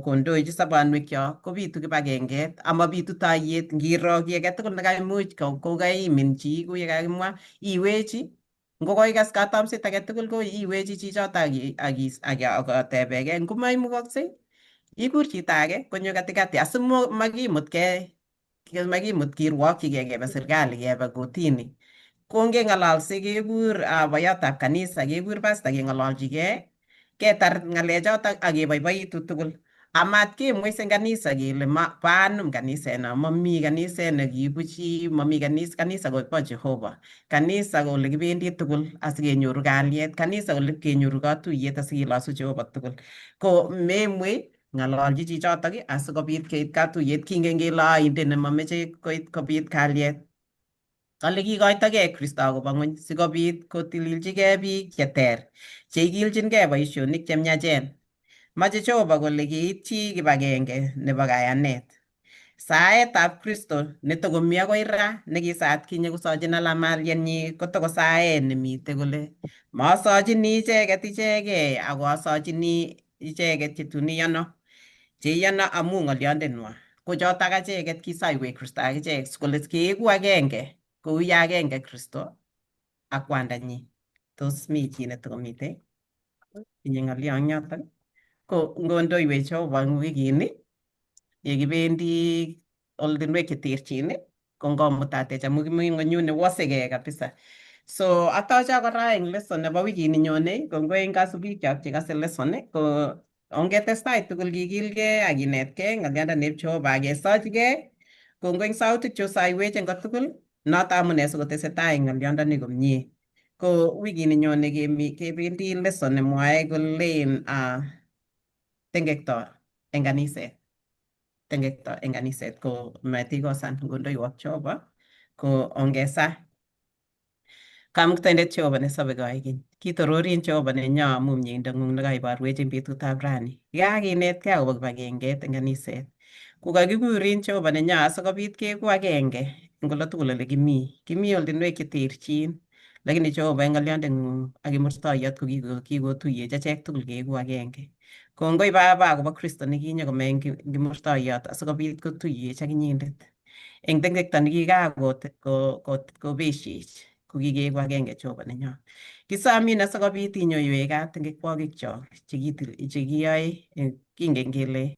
kondochi sobonwekchok kobitu kibagenget amabitu toiyet ngiro kiy age tugul nekaimuch kokaimin chi kou yekakimwa iwechi ngokoikas katamset age tugul ko iwechi chichotok akatebegei ngomaimukakse ikur chito age konyo katikati asimakimutgei kirwokchigei kebe serikali kebe kotini. Ko ngeng'alalse kekur boyotab kanisa kekur pastor keng'ololchigei ketar ng'alechotok akeboiboitu tugul. Amat kemwei eng kanisa kele baanum kaniseno, mami kaniset nekiibu chi, mami kanisa kobo Jehova. Kanisa ko ole kibendi tugul asikenyoru kalyet, kanisa ole kenyoru katuyet asikilosu Jehova tugul. Ko memwei ng'ololchi chichotok asikobit keit katuyet kingen kele aindet nemameche kobit kalyet. Kale kikoitogei Kristo akobo ng'ony sikobit kotililchigei biik cheter cheikilchingei boisionik chemiachen. Mache Jehova kole keitchi kibagenge nebo kayanet. Saetab Kristo netokomi akoi ra nekisat kinye kosochin ala malienyi kotoko saet nemite kole masochini icheket ichegei ako asochini icheket chetun iyono cheiyono amu ng'olyondenwa ko chotok acheket kisoiwech Kristo akichek kole keeku agenge kou ya agenge Kristo ak kwandanyi. Tos mi chi netokomite tinye ng'olyo eng yotok ko ngondoiwech Jehova eng wikini yekibendi oldinwek cheterchin ko ngomutatech amu kimi ng'onyuni wosekei kabisa. So atoche kora eng lesson nebo wikini nyone kongoi eng kasubikchok chekase lesson ko ongetestai tugul kikilgei akinetkei ng'olyondenep Jehova akesochgei kongoi eng sautik chosoiwech eng kotugul Noto amune sikotesetai ng'olyondoni komie. Ko wikini nyone kebendi lesson nemwoe kolen tengekto eng kaniset. Tengekto eng kaniset ko matikosan ngondoiwok Jehova ko ongesa Kamuktaindet Jehova nesobe koigeny. Kitororin Jehova nenyo amu mieindong'ung nekaiborwech eng betutab rani. Kikakinetkei akobo kibagenget eng kaniset. Kokakikurin Jehova nenyo asikobit keeku agenge eng olotugul ole kimi. Kimi ortinwek cheterchin. Lakini Jehova eng ng'olyondeng'ung ak kimurtoiyot ko kikotuyech achek tugul keeku agenge. Kongoi Baba akobo Kristo nekinyokomee eng kimurtoiyot asikobit kotuyech ak inyendet. Eng tengekto nekikakobesiech ko kikeeku agenge Jehova nenyo. Kisomin asikobit inyoiwech kat tengekwokikchok chekiyoe kingen kele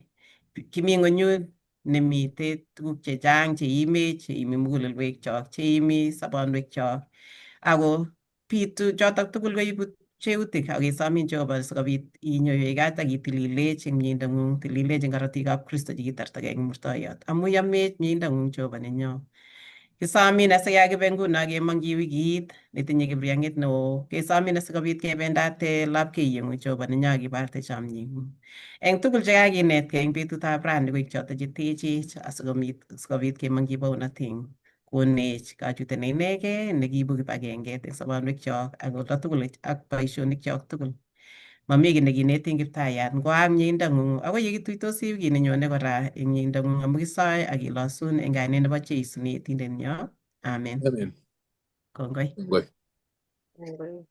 kimi ng'onyut nemitei tuguk chechang cheimech, cheimi mugulelwekchok, cheimi sobonwekchok. Ako bitu chotok tugul koibu pcheutik ak kesomin Jehova sikobit inyoiwech kat ak itililech eng mieindong'ung, tililech eng korotikab Kristo chekitartakei eng murtoiyot. Amu yomech mieindong'ung Jehova nenyo. Kisomin asikekibe nguno kemong'chi wikit netinye kibriang'et neo. Kesomin asikobit kebendate lapkeiyeng'ung Jehova nenyo akibarte chomyeng'ung. Eng tugul chekakinetkei eng betutab rani koek choto chetechech asikobit kemong'chi bounoteng'ung. Konech kachute ne inegei nekiibu kibagenget eng sobonwekchok ak olotugul ak boisionikchok tugul. Mami kiy nekineti eng Kiptayat ngoa mieindong'ung akoi yekituitosi wikit nenyone kora eng mieindong'ung amu kisoe ak kelosun eng kainet nebo Jeiso ne Yetindenyo. Amen. Amen. Kongoi. Kongoi. Kongoi.